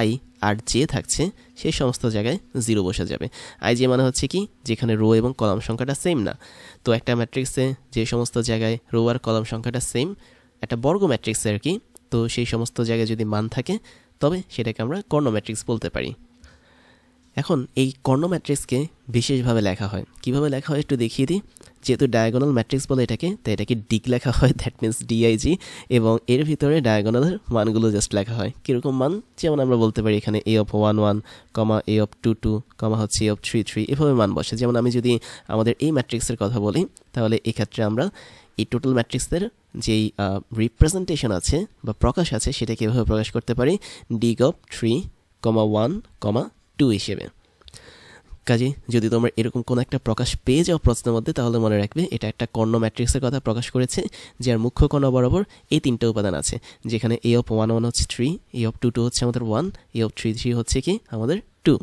I আর J থাকছে, সেই সমস্ত জায়গায় 0 বসে যাবে। IJ মানে হচ্ছে কি, যেখানে রো এবং কলাম সংখ্যাটা সেম না। তো একটা ম্যাট্রিক্সে যে সমস্ত জায়গায় রো আর কলাম সংখ্যাটা সেম, একটা বর্গ ম্যাট্রিক্সে আর কি, তো সেই সমস্ত জায়গায় যদি মান থাকে তবে সেটাকে আমরা কর্ণ ম্যাট্রিক্স বলতে পারি। এখন এই কর্ণ ম্যাট্রিক্সকে বিশেষভাবে লেখা হয়। কিভাবে লেখা হয় একটু দেখিয়ে দিই। যেহেতু ডায়াগোনাল ম্যাট্রিক্স বলে এটাকে, তাই এটাকে ডিগ লেখা হয়, দ্যাট মিন্স DIG, এবং এর ভিতরে ডায়াগোনালের মানগুলো জাস্ট লেখা হয়। কীরকম মান? যেমন আমরা বলতে পারি এখানে A11, A22, হচ্ছে A33, এভাবে মান বসে। যেমন আমি যদি আমাদের এই ম্যাট্রিক্সের কথা বলি, তাহলে এক্ষেত্রে আমরা এই টোটাল ম্যাট্রিক্সের যেই রিপ্রেজেন্টেশন আছে বা প্রকাশ আছে, সেটাকে এভাবে প্রকাশ করতে পারি dig3, 1, 2 হিসেবে। কাজে যদি তোমরা এরকম কোনো একটা প্রকাশ পেয়ে যাও প্রশ্নের মধ্যে, তাহলে মনে রাখবে এটা একটা কর্ণ ম্যাট্রিক্সের কথা প্রকাশ করেছে, যার মুখ্য কর্ণ বরাবর এই 3টে উপাদান আছে, যেখানে A11 হচ্ছে 3, A22 হচ্ছে আমাদের 1, A33 হচ্ছে কি আমাদের 2।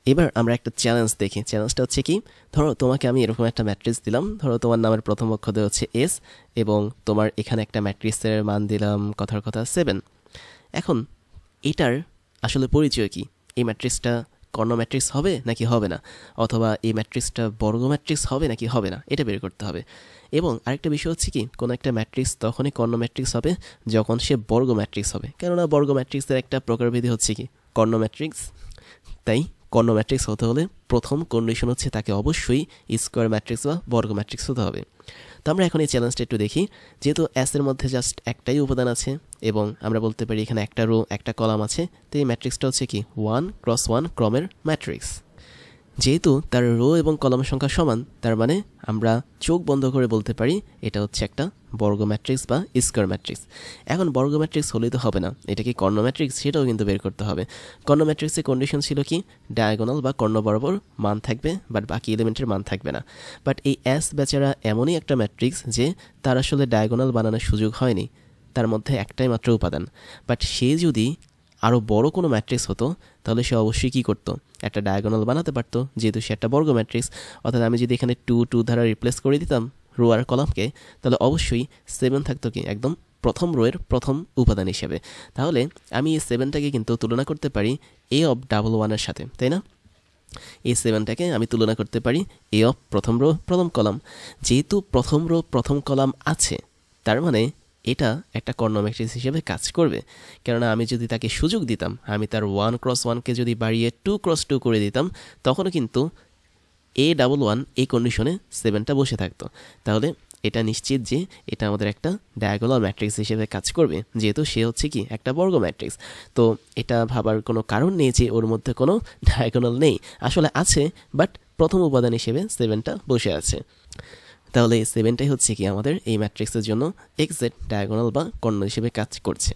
এবার আমরা একটা চ্যালেঞ্জ দেখি। চ্যালেঞ্জটা হচ্ছে কি, ধরো তোমাকে আমি এরকম একটা ম্যাট্রিক্স দিলাম, ধরো তোমার নামের প্রথম অক্ষর হচ্ছে এস, এবং তোমার এখানে একটা ম্যাট্রিক্সের মান দিলাম কথার কথা 7। এখন এটার আসলে পরিচয় কি? এই ম্যাট্রিক্সটা কর্ণ ম্যাট্রিক্স হবে নাকি হবে না, অথবা এই ম্যাট্রিক্সটা বর্গ ম্যাট্রিক্স হবে নাকি হবে না, এটা বের করতে হবে। এবং আরেকটা বিষয় হচ্ছে কি, কোনো একটা ম্যাট্রিক্স তখনই কর্ণ ম্যাট্রিক্স হবে যখন সে বর্গ ম্যাট্রিক্স হবে, কেননা বর্গ ম্যাট্রিক্সের একটা প্রকারভেদ হচ্ছে কি কর্ণ ম্যাট্রিক্স। তাই কর্ণ ম্যাট্রিক্স হতে হলে প্রথম কন্ডিশন হচ্ছে তাকে অবশ্যই স্কোয়ার ম্যাট্রিক্স বা বর্গ ম্যাট্রিক্স হতে হবে। তো আমরা এখন এই চ্যালেঞ্জটা একটু দেখি। যেহেতু এর মধ্যে জাস্ট একটাই উপাদান আছে এবং আমরা বলতে পারি এখানে একটা রো একটা কলাম আছে, তো এই ম্যাট্রিক্সটা হচ্ছে কি 1x1 ক্রমের ম্যাট্রিক্স। যেহেতু তার রো এবং কলামের সংখ্যা সমান, তার মানে আমরা চোখ বন্ধ করে বলতে পারি এটা হচ্ছে একটা বর্গ ম্যাট্রিক্স বা স্কোয়ার ম্যাট্রিক্স। এখন বর্গ ম্যাট্রিক্স হলেই তো হবে না, এটা কি কর্ণ ম্যাট্রিক্স সেটাও কিন্তু বের করতে হবে। কর্ণ ম্যাট্রিক্সের কন্ডিশন ছিল কি, ডায়াগোনাল বা কর্ণ বরাবর মান থাকবে, বাট বাকি এলিমেন্টের মান থাকবে না। বাট এই এস বেচারা এমনই একটা ম্যাট্রিক্স যে তার আসলে ডায়াগোনাল বানানোর সুযোগ হয়নি, তার মধ্যে একটাই মাত্র উপাদান। বাট সে যদি আরও বড় কোনো ম্যাট্রিক্স হতো তাহলে সে অবশ্যই কী করতো, একটা ডায়াগোনাল বানাতে পারতো, যেহেতু সে একটা বর্গ ম্যাট্রিক্স। অর্থাৎ আমি যদি এখানে 2 দ্বারা রিপ্লেস করে দিতাম রো আর কলামকে, তাহলে অবশ্যই 7 থাকতো কি একদম প্রথম রোয়ের প্রথম উপাদান হিসেবে। তাহলে আমি এই 7টাকে কিন্তু তুলনা করতে পারি A(1)(1) সাথে, তাই না? এই 7টাকে আমি তুলনা করতে পারি A প্রথম রো প্রথম কলাম। যেহেতু প্রথম রো প্রথম কলাম আছে, তার মানে এটা একটা কর্ণ ম্যাট্রিক্স হিসেবে কাজ করবে। কেননা আমি যদি তাকে সুযোগ দিতাম, আমি তার 1x1কে যদি বাড়িয়ে 2x2 করে দিতাম, তখনও কিন্তু A11 এই কন্ডিশনে 7টা বসে থাকতো। তাহলে এটা নিশ্চিত যে এটা আমাদের একটা ডায়াগোনাল ম্যাট্রিক্স হিসেবে কাজ করবে, যেহেতু সে হচ্ছে কি একটা বর্গ ম্যাট্রিক্স। তো এটা ভাবার কোনো কারণ নেই যে ওর মধ্যে কোনো ডায়াগোনাল নেই, আসলে আছে, বাট প্রথম উপাদান হিসেবে 7টা বসে আছে। তাহলে এই 7টাই হচ্ছে কি আমাদের এই ম্যাট্রিক্সের জন্য এক্সাক্ট ডায়াগোনাল বা কর্ণ হিসেবে কাজ করছে।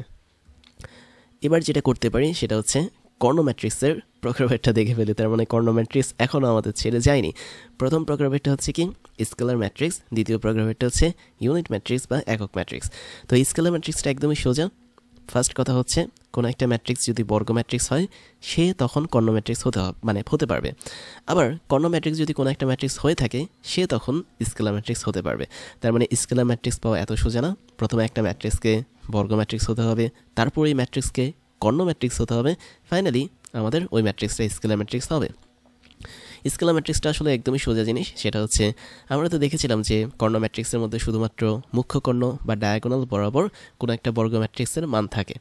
এবার যেটা করতে পারি সেটা হচ্ছে কর্ণ ম্যাট্রিক্সের প্রকারভেদটা দেখে ফেলি। তার মানে কর্ণ ম্যাট্রিক্স এখনও আমাদের ছেড়ে যায়নি। প্রথম প্রকারভেদটা হচ্ছে কি স্কেলার ম্যাট্রিক্স, দ্বিতীয় প্রকারভেদটা হচ্ছে ইউনিট ম্যাট্রিক্স বা একক ম্যাট্রিক্স। তো স্কেলার ম্যাট্রিক্সটা একদমই সোজা। ফার্স্ট কথা হচ্ছে কোনো একটা ম্যাট্রিক্স যদি বর্গ ম্যাট্রিক্স হয় সে তখন কর্ণ ম্যাট্রিক্স হতে পারবে। আবার কর্ণ ম্যাট্রিক্স যদি কোনো একটা ম্যাট্রিক্স হয়ে থাকে সে তখন স্কেলার ম্যাট্রিক্স হতে পারবে। তার মানে স্কেলার ম্যাট্রিক্স পাওয়া এত সোজা না। প্রথমে একটা ম্যাট্রিক্সকে বর্গ ম্যাট্রিক্স হতে হবে, তারপর এই ম্যাট্রিক্সকে কর্ণ ম্যাট্রিক্স হতে হবে, ফাইনালি আমাদের ওই ম্যাট্রিক্সটা স্কেলার ম্যাট্রিক্স হবে। স্কেলার ম্যাট্রিক্সটা আসলে একদমই সোজা জিনিস। সেটা হচ্ছে আমরা তো দেখেছিলাম যে কর্ণ ম্যাট্রিক্সের মধ্যে শুধুমাত্র মুখ্য কর্ণ বা ডায়াগোনাল বরাবর কোনো একটা বর্গ ম্যাট্রিক্সের মান থাকে।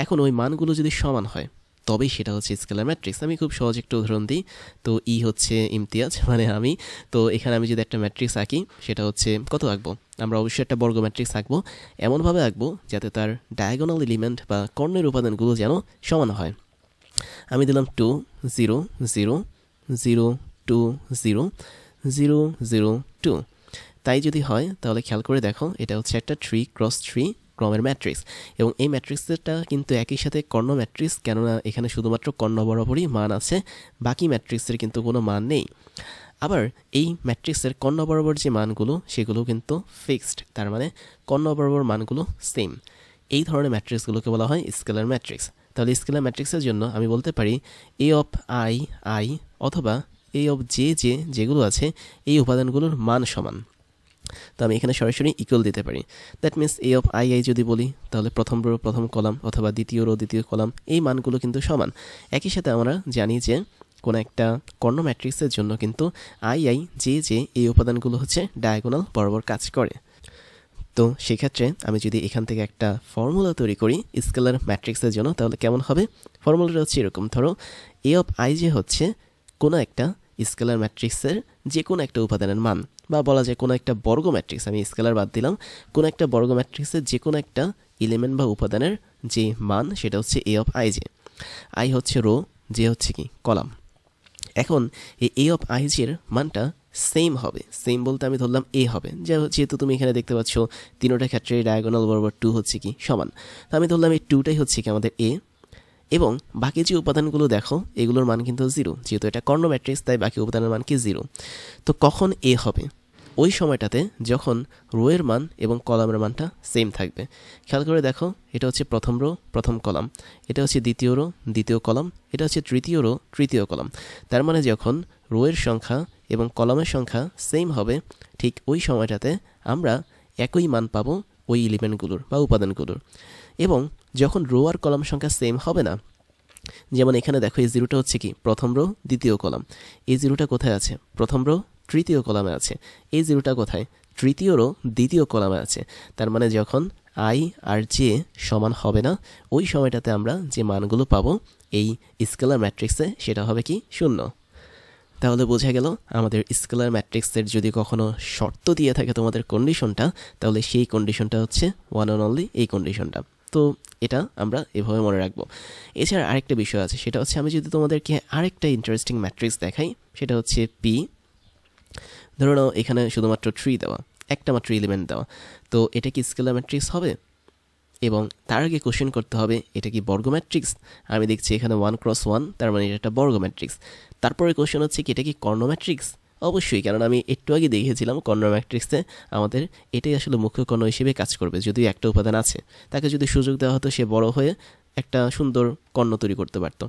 এখন ওই মানগুলো যদি সমান হয় তবেই সেটা হচ্ছে স্কেলার ম্যাট্রিক্স। আমি খুব সহজ একটা উদাহরণ দিই। তো ই হচ্ছে ইমতিয়াজ, মানে আমি। তো এখানে আমি যদি একটা ম্যাট্রিক্স আঁকি সেটা হচ্ছে কত আঁকবো, আমরা অবশ্যই একটা বর্গ ম্যাট্রিক্স আঁকবো, এমনভাবে আঁকবো যাতে তার ডায়াগোনাল এলিমেন্ট বা কর্ণের উপাদানগুলো যেন সমান হয়। আমি দিলাম 2 0 0 0 2 0 0 0 2। তাই যদি হয় তাহলে খেয়াল করে দেখো এটা হচ্ছে একটা 3x3 ক্রমের ম্যাট্রিক্স, এবং এই ম্যাট্রিক্সটা কিন্তু একই সাথে কর্ণ ম্যাট্রিক্স, কেননা এখানে শুধুমাত্র কর্ণ বরাবরই মান আছে, বাকি ম্যাট্রিক্সের কিন্তু কোনো মান নেই। আবার এই ম্যাট্রিক্সের কর্ণ বরাবর যে মানগুলো সেগুলো কিন্তু ফিক্সড, তার মানে কর্ণ বরাবর মানগুলো সেম। এই ধরনের ম্যাট্রিক্সগুলোকে বলা হয় স্কেলার ম্যাট্রিক্স। তাহলে স্কেলার ম্যাট্রিক্সের জন্য আমি বলতে পারি A(i) অথবা A(j) যেগুলো আছে এই উপাদানগুলোর মান সমান। তো আমি এখানে সরাসরি ইকুয়াল দিতে পারি। দ্যাট মিনস A(i) যদি বলি তাহলে প্রথম রো প্রথম কলাম অথবা দ্বিতীয় রো দ্বিতীয় কলাম এই মানগুলো কিন্তু সমান। একই সাথে আমরা জানি যে কোনো একটা কর্ণ ম্যাট্রিক্সের জন্য কিন্তু I(j) এই উপাদানগুলো হচ্ছে ডায়াগোনাল বরাবর কাজ করে। তো সেক্ষেত্রে আমি যদি এখান থেকে একটা ফর্মুলা তৈরি করি স্কেলার ম্যাট্রিক্সের জন্য, তাহলে কেমন হবে? ফর্মুলাটা হচ্ছে এরকম, ধরো A(i) হচ্ছে কোনো একটা স্কেলার ম্যাট্রিক্সের যে কোনো একটা উপাদানের মান, বা বলা যায় কোনো একটা বর্গ ম্যাট্রিক্স, আমি স্কেলার বাদ দিলাম, কোনো একটা বর্গ ম্যাট্রিক্সের যে কোনো একটা এলিমেন্ট বা উপাদানের যে মান সেটা হচ্ছে A(i)। আই হচ্ছে রো, যে হচ্ছে কি কলাম। এখন এই A(i)'র মানটা সেম হবে। সেম বলতে আমি ধরলাম এ হবে, যেহেতু তুমি এখানে দেখতে পাচ্ছ তিনোটা ক্ষেত্রে ডায়াগোনাল বরাবর 2 হচ্ছে কি সমান, তো আমি ধরলাম এই 2টাই হচ্ছে কি আমাদের এ, এবং বাকি যে উপাদানগুলো দেখো এগুলোর মান কিন্তু 0, যেহেতু এটা কর্ণ ম্যাট্রিক্স তাই বাকি উপাদানের মান কি 0। তো কখন এ হবে? ওই সময়টাতে যখন রো এর মান এবং কলামের মানটা সেম থাকবে। খেয়াল করে দেখো, এটা হচ্ছে প্রথম রো প্রথম কলাম, এটা হচ্ছে দ্বিতীয় রো দ্বিতীয় কলাম, এটা হচ্ছে তৃতীয় রো তৃতীয় কলাম। তার মানে যখন রো এর সংখ্যা এবং কলামের সংখ্যা সেম হবে, ঠিক ওই সময়টাতে আমরা একই মান পাবো ওই এলিমেন্টগুলোর বা উপাদানগুলোর। এবং যখন রো আর কলাম সংখ্যা সেম হবে না, যেমন এখানে দেখো এই জিরোটা হচ্ছে কি প্রথম রো দ্বিতীয় কলাম, এই জিরোটা কোথায় আছে প্রথম রো তৃতীয় কলামে আছে, এই জিরোটা কোথায় তৃতীয় রো দ্বিতীয় কলামে আছে। তার মানে যখন আই আর জে সমান হবে না, ওই সময়টাতে আমরা যে মানগুলো পাবো এই স্কেলার ম্যাট্রিক্সে সেটা হবে কি শূন্য। তাহলে বোঝা গেল আমাদের স্কেলার ম্যাট্রিক্সের যদি কখনো শর্ত দিয়ে থাকে তোমাদের কন্ডিশনটা, তাহলে সেই কন্ডিশনটা হচ্ছে ওয়ান অ্যান্ড অনলি এই কন্ডিশনটা। তো এটা আমরা এভাবে মনে রাখবো। এছাড়া আরেকটা বিষয় আছে, সেটা হচ্ছে আমি যদি তোমাদেরকে আরেকটা ইন্টারেস্টিং ম্যাট্রিক্স দেখাই, সেটা হচ্ছে পি। ধরো নাও এখানে শুধুমাত্র 3 দেওয়া, একটা মাত্র এলিমেন্ট দেওয়া, তো এটা কি স্কেলার ম্যাট্রিক্স হবে? এবং তার আগে কোশ্চেন করতে হবে এটা কি বর্গ ম্যাট্রিক্স? আমি দেখছি এখানে 1x1, তার মানে এটা একটা বর্গ ম্যাট্রিক্স। তারপরে কোশ্চেন হচ্ছে কি এটা কি কর্ণ ম্যাট্রিক্স? অবশ্যই, কারণ আমি একটু আগে দেখিয়েছিলাম কর্ণ ম্যাট্রিক্সে আমাদের এটাই আসলে মুখ্য কর্ণ হিসেবে কাজ করবে। যদিও একটা উপাদান আছে, তাকে যদি সুযোগ দেওয়া হতো সে বড় হয়ে একটা সুন্দর কর্ণ তৈরি করতে পারত।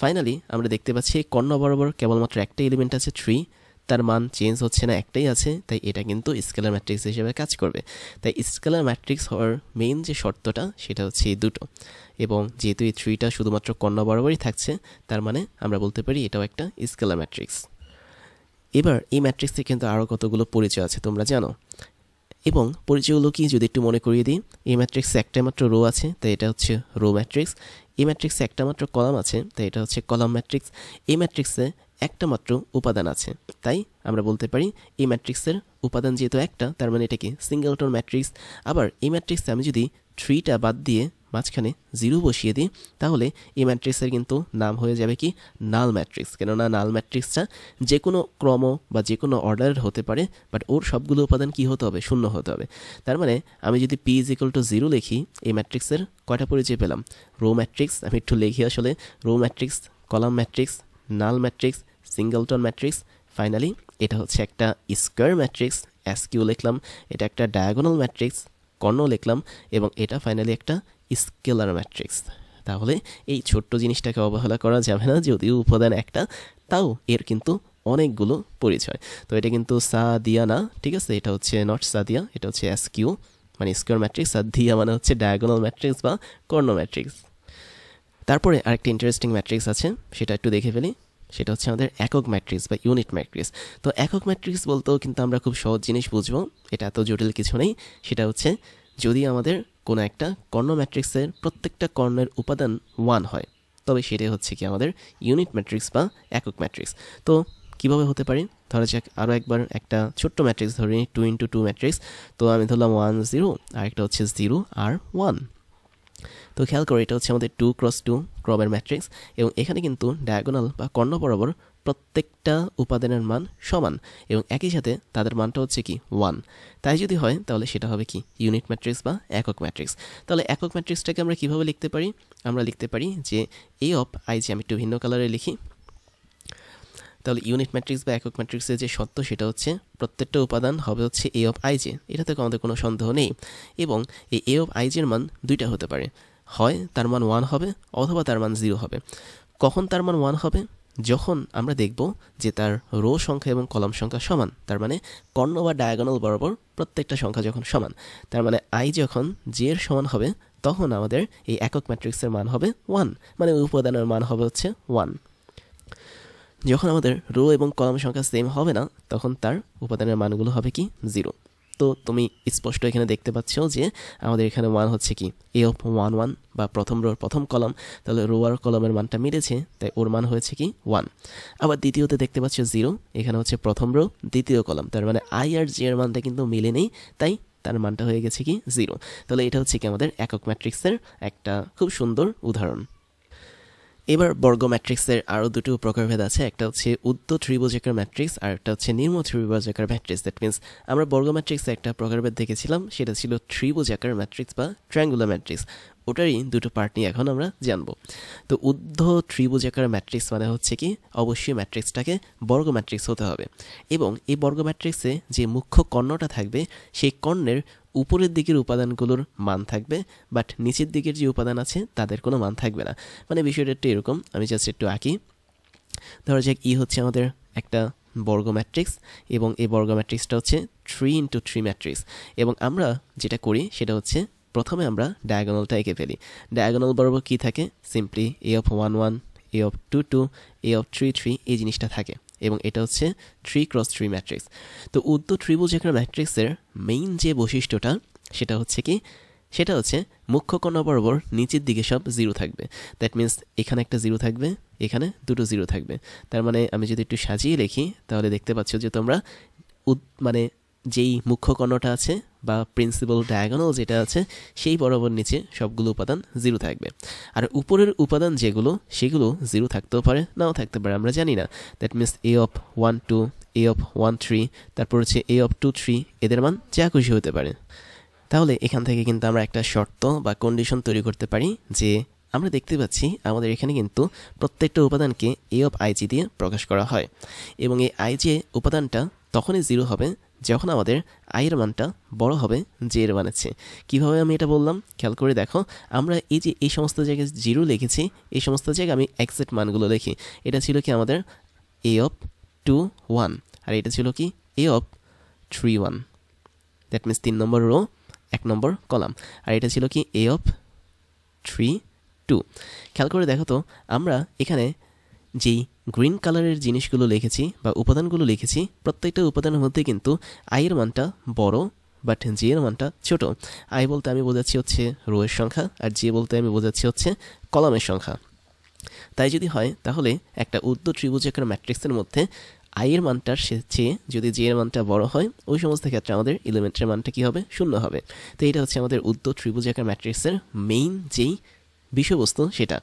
ফাইনালি আমরা দেখতে পাচ্ছি কর্ণ বরাবর কেবলমাত্র একটা এলিমেন্ট আছে 3, তার মান চেঞ্জ হচ্ছে না, একটাই আছে, তাই এটা কিন্তু স্কেলার ম্যাট্রিক্স হিসেবে কাজ করবে। তাই স্কেলার ম্যাট্রিক্স হওয়ার মেইন যে শর্তটা সেটা হচ্ছে এই দুটো। এবং যেহেতু এই 3টা শুধুমাত্র কর্ণ বরাবরই থাকছে, তার মানে আমরা বলতে পারি এটাও একটা স্কেলার ম্যাট্রিক্স। এবার এই ম্যাট্রিক্সে কিন্তু আরও কতগুলো পরিচয় আছে তোমরা জানো, এবং পরিচয়গুলো কি যদি একটু মনে করিয়ে দিই। এই ম্যাট্রিক্সে একটা মাত্র রো আছে, তাই এটা হচ্ছে রো ম্যাট্রিক্স। এই ম্যাট্রিক্সে একটা মাত্র কলাম আছে, তাই এটা হচ্ছে কলাম ম্যাট্রিক্স। এই ম্যাট্রিক্সে একটা মাত্র উপাদান আছে, তাই আমরা বলতে পারি এই ম্যাট্রিক্সের উপাদান যেহেতু একটা, তার মানে এটা কি সিঙ্গেলটন ম্যাট্রিক্স। আবার এই ম্যাট্রিক্সে আমি যদি 3টা বাদ দিয়ে মাঝখানে 0 বসিয়ে দিই, তাহলে এই ম্যাট্রিক্সের কিন্তু নাম হয়ে যাবে কি নাল ম্যাট্রিক্স। কেননা নাল ম্যাট্রিক্সটা যে কোনো ক্রম বা যে কোনো অর্ডারের হতে পারে, বাট ওর সবগুলো উপাদান কি হতে হবে শূন্য হতে হবে। তার মানে আমি যদি p = 0 লিখি, এই ম্যাট্রিক্সের কয়টা পরিচয় পেলাম? রো ম্যাট্রিক্স, আমি একটু লিখি আসলে, রো ম্যাট্রিক্স, কলাম ম্যাট্রিক্স, নাল ম্যাট্রিক্স, সিঙ্গেলটন ম্যাট্রিক্স। ফাইনালি এটা হচ্ছে একটা স্কোয়ার ম্যাট্রিক্স, এসকিউ লিখলাম। এটা একটা ডায়াগোনাল ম্যাট্রিক্স, কর্ণ লিখলাম। এবং এটা ফাইনালি একটা স্কেলার ম্যাট্রিক্স। তাহলে এই ছোট্ট জিনিসটাকে অবহেলা করা যাবে না, যদিও উপাদান একটা, তাও এর কিন্তু অনেকগুলো পরিচয়। তো এটা কিন্তু সাদিয়া না, ঠিক আছে, এটা হচ্ছে নট সাদিয়া, এটা হচ্ছে এসকিউ মানে স্কোয়ার ম্যাট্রিক্স, আর দিয়া মানে হচ্ছে ডায়াগোনাল ম্যাট্রিক্স বা কর্ণ ম্যাট্রিক্স। তারপরে আরেকটা ইন্টারেস্টিং ম্যাট্রিক্স আছে, সেটা একটু দেখে ফেলি। সেটা হচ্ছে আমাদের একক ম্যাট্রিক্স বা ইউনিট ম্যাট্রিক্স। তো একক ম্যাট্রিক্স বলতেও কিন্তু আমরা খুব সহজ জিনিস বুঝবো, এটা এত জটিল কিছু নেই। সেটা হচ্ছে যদি আমাদের কোনো একটা কর্ণ ম্যাট্রিক্সের প্রত্যেকটা কর্ণের উপাদান 1 হয়, তবে সেটাই হচ্ছে কি আমাদের ইউনিট ম্যাট্রিক্স বা একক ম্যাট্রিক্স। তো কীভাবে হতে পারে, ধরা যাক আরও একবার একটা ছোট্ট ম্যাট্রিক্স ধরি, 2 × 2 ম্যাট্রিক্স। তো আমি ধরলাম 1 0, আর একটা হচ্ছে 0 আর 1। তো খেয়াল করো, এটা হচ্ছে আমাদের 2x2 ক্রমের ম্যাট্রিক্স, এবং এখানে কিন্তু ডায়াগোনাল বা কর্ণ বরাবর প্রত্যেকটা উপাদানের মান সমান, এবং একই সাথে তাদের মানটা হচ্ছে কি 1। তাই যদি হয় তাহলে সেটা হবে কি ইউনিট ম্যাট্রিক্স বা একক ম্যাট্রিক্স। তাহলে একক ম্যাট্রিক্সটাকে আমরা কিভাবে লিখতে পারি? আমরা লিখতে পারি যে a অফ i, যে আমি একটু ভিন্ন কালারে লিখি। তাহলে ইউনিট ম্যাট্রিক্স বা একক ম্যাট্রিক্সের যে সত্য সেটা হচ্ছে প্রত্যেকটা উপাদান হবে হচ্ছে a অফ i j, এটা থেকে আমাদের কোনো সন্দেহ নেই। এবং এই a অফ i j এর মান দুইটা হতে পারে, হয় তার মান 1 হবে অথবা তার মান 0 হবে। কখন তার মান 1 হবে? যখন আমরা দেখব যে তার রো সংখ্যা এবং কলাম সংখ্যা সমান, তার মানে কর্ণ বা ডায়াগোনাল বরাবর প্রত্যেকটা সংখ্যা যখন সমান, তার মানে i যখন j এর সমান হবে, তখন আমাদের এই একক ম্যাট্রিক্সের মান হবে 1, মানে উপাদানের মান হবে হচ্ছে 1। যখন আমাদের রো এবং কলাম সংখ্যা সেম হবে না, তখন তার উপাদানের মানগুলো হবে কি 0। তো তুমি স্পষ্ট এখানে দেখতে পাচ্ছ যে আমাদের এখানে 1 হচ্ছে কি a অফ 1 1 বা প্রথম রোর প্রথম কলাম, তাহলে রো আর কলামের মানটা মিলেছে, তাই ওর মান হয়েছে কি 1। আবার দ্বিতীয়তে দেখতে পাচ্ছ 0, এখানে হচ্ছে প্রথম রো দ্বিতীয় কলাম, তার মানে i আর j এর মানটা কিন্তু মিলে নেই, তাই তার মানটা হয়ে গেছে কি 0। তাহলে এটা হচ্ছে কি আমাদের একক ম্যাট্রিক্সের একটা খুব সুন্দর উদাহরণ। এবার বর্গ ম্যাট্রিক্সের আরও দুটো প্রকারভেদ আছে, একটা হচ্ছে উদ্ধ ত্রিভুজাকার ম্যাট্রিক্স আর একটা হচ্ছে নিম্ন ত্রিভুজাকার ম্যাট্রিক্স। দ্যাট মিনস আমরা বর্গ ম্যাট্রিক্সে একটা প্রকারভেদ দেখেছিলাম, সেটা ছিল ত্রিভুজাকার ম্যাট্রিক্স বা ট্রায়াঙ্গুলার ম্যাট্রিক্স। ওটারই দুটো পার্ট নিয়ে এখন আমরা জানবো। তো ঊর্ধ্ব ত্রিভুজাকার ম্যাট্রিক্স মানে হচ্ছে কি, অবশ্যই ম্যাট্রিক্সটাকে বর্গ ম্যাট্রিক্স হতে হবে, এবং এই বর্গ ম্যাট্রিক্সে যে মুখ্য কর্ণটা থাকবে সেই কর্ণের উপরের দিকের উপাদানগুলোর মান থাকবে, বাট নিচের দিকের যে উপাদান আছে তাদের কোনো মান থাকবে না। মানে বিষয়টা একটু এরকম, আমি জাস্ট একটু আঁকি। ধরা যাক ই হচ্ছে আমাদের একটা বর্গ ম্যাট্রিক্স, এবং এই বর্গ ম্যাট্রিক্সটা হচ্ছে 3x3 ম্যাট্রিক্স। এবং আমরা যেটা করি সেটা হচ্ছে প্রথমে আমরা ডায়াগোনালটা এঁকে ফেলি। ডায়াগোনাল বরাবর কী থাকে, সিম্পলি a(1 1), a(2 2), a(3 3) এই জিনিসটা থাকে, এবং এটা হচ্ছে 3x3 ম্যাট্রিক্স। তো ঊর্ধ্ব ত্রিভুজাকার ম্যাট্রিক্সের মেইন যে বৈশিষ্ট্যটা সেটা হচ্ছে কি, সেটা হচ্ছে মুখ্য কর্ণ বরাবর নিচের দিকে সব জিরো থাকবে। দ্যাট মিনস এখানে একটা জিরো থাকবে, এখানে দুটো জিরো থাকবে। তার মানে আমি যদি একটু সাজিয়ে লিখি তাহলে দেখতে পাচ্ছ যে তোমরা মানে যেই মুখ্য কর্ণটা আছে বা প্রিন্সিপাল ডায়াগোনাল যেটা আছে সেই বরাবর নিচে সবগুলো উপাদান জিরো থাকবে। আর উপরের উপাদান যেগুলো সেগুলো জিরো থাকতেও পারে, নাও থাকতে পারে, আমরা জানি না। দ্যাট মিনস a(1 2), a(1 3), তারপর হচ্ছে a(2 3), এদের মান যা খুশি হতে পারে। তাহলে এখান থেকে কিন্তু আমরা একটা শর্ত বা কন্ডিশন তৈরি করতে পারি যে আমরা দেখতে পাচ্ছি আমাদের এখানে কিন্তু প্রত্যেকটা উপাদানকে a(ij) দিয়ে প্রকাশ করা হয়, এবং এই ij উপাদানটা তখনই জিরো হবে যখন আমাদের i এর মানটা বড় হবে j এর মানের চেয়ে। কীভাবে আমি এটা বললাম খেয়াল করে দেখো, আমরা এই যে এই সমস্ত জায়গায় জিরো লিখেছি, এই সমস্ত জায়গায় আমি এক্সাক্ট মানগুলো লিখি। এটা ছিল কি আমাদের a(2 1), আর এটা ছিল কি a(3 1), দ্যাট মিনস 3 নম্বর রো 1 নম্বর কলাম, আর এটা ছিল কি a(3 2). খেয়াল করে দেখো তো, আমরা এখানে যেই গ্রিন কালারের জিনিসগুলো লিখেছি বা উপাদানগুলো লিখেছি, প্রত্যেকটা উপাদানের মধ্যে কিন্তু i এর মানটা বড়, বাট j এর মানটা ছোট। i বলতে আমি বোঝাচ্ছি হচ্ছে রো এর সংখ্যা, আর j বলতে আমি বোঝাচ্ছি হচ্ছে কলামের সংখ্যা। তাই যদি হয় তাহলে একটা ঊর্ধ্ব ত্রিভুজাকার ম্যাট্রিক্সের মধ্যে i এর মানটার চেয়ে যদি j এর মানটা বড় হয়, ওই সমস্ত ক্ষেত্রে আমাদের এলিমেন্টের মানটা কী হবে, 0 হবে। তো এটা হচ্ছে আমাদের ঊর্ধ্ব ত্রিভুজাকার ম্যাট্রিক্সের মেইন যেই বিষয়বস্তু সেটা।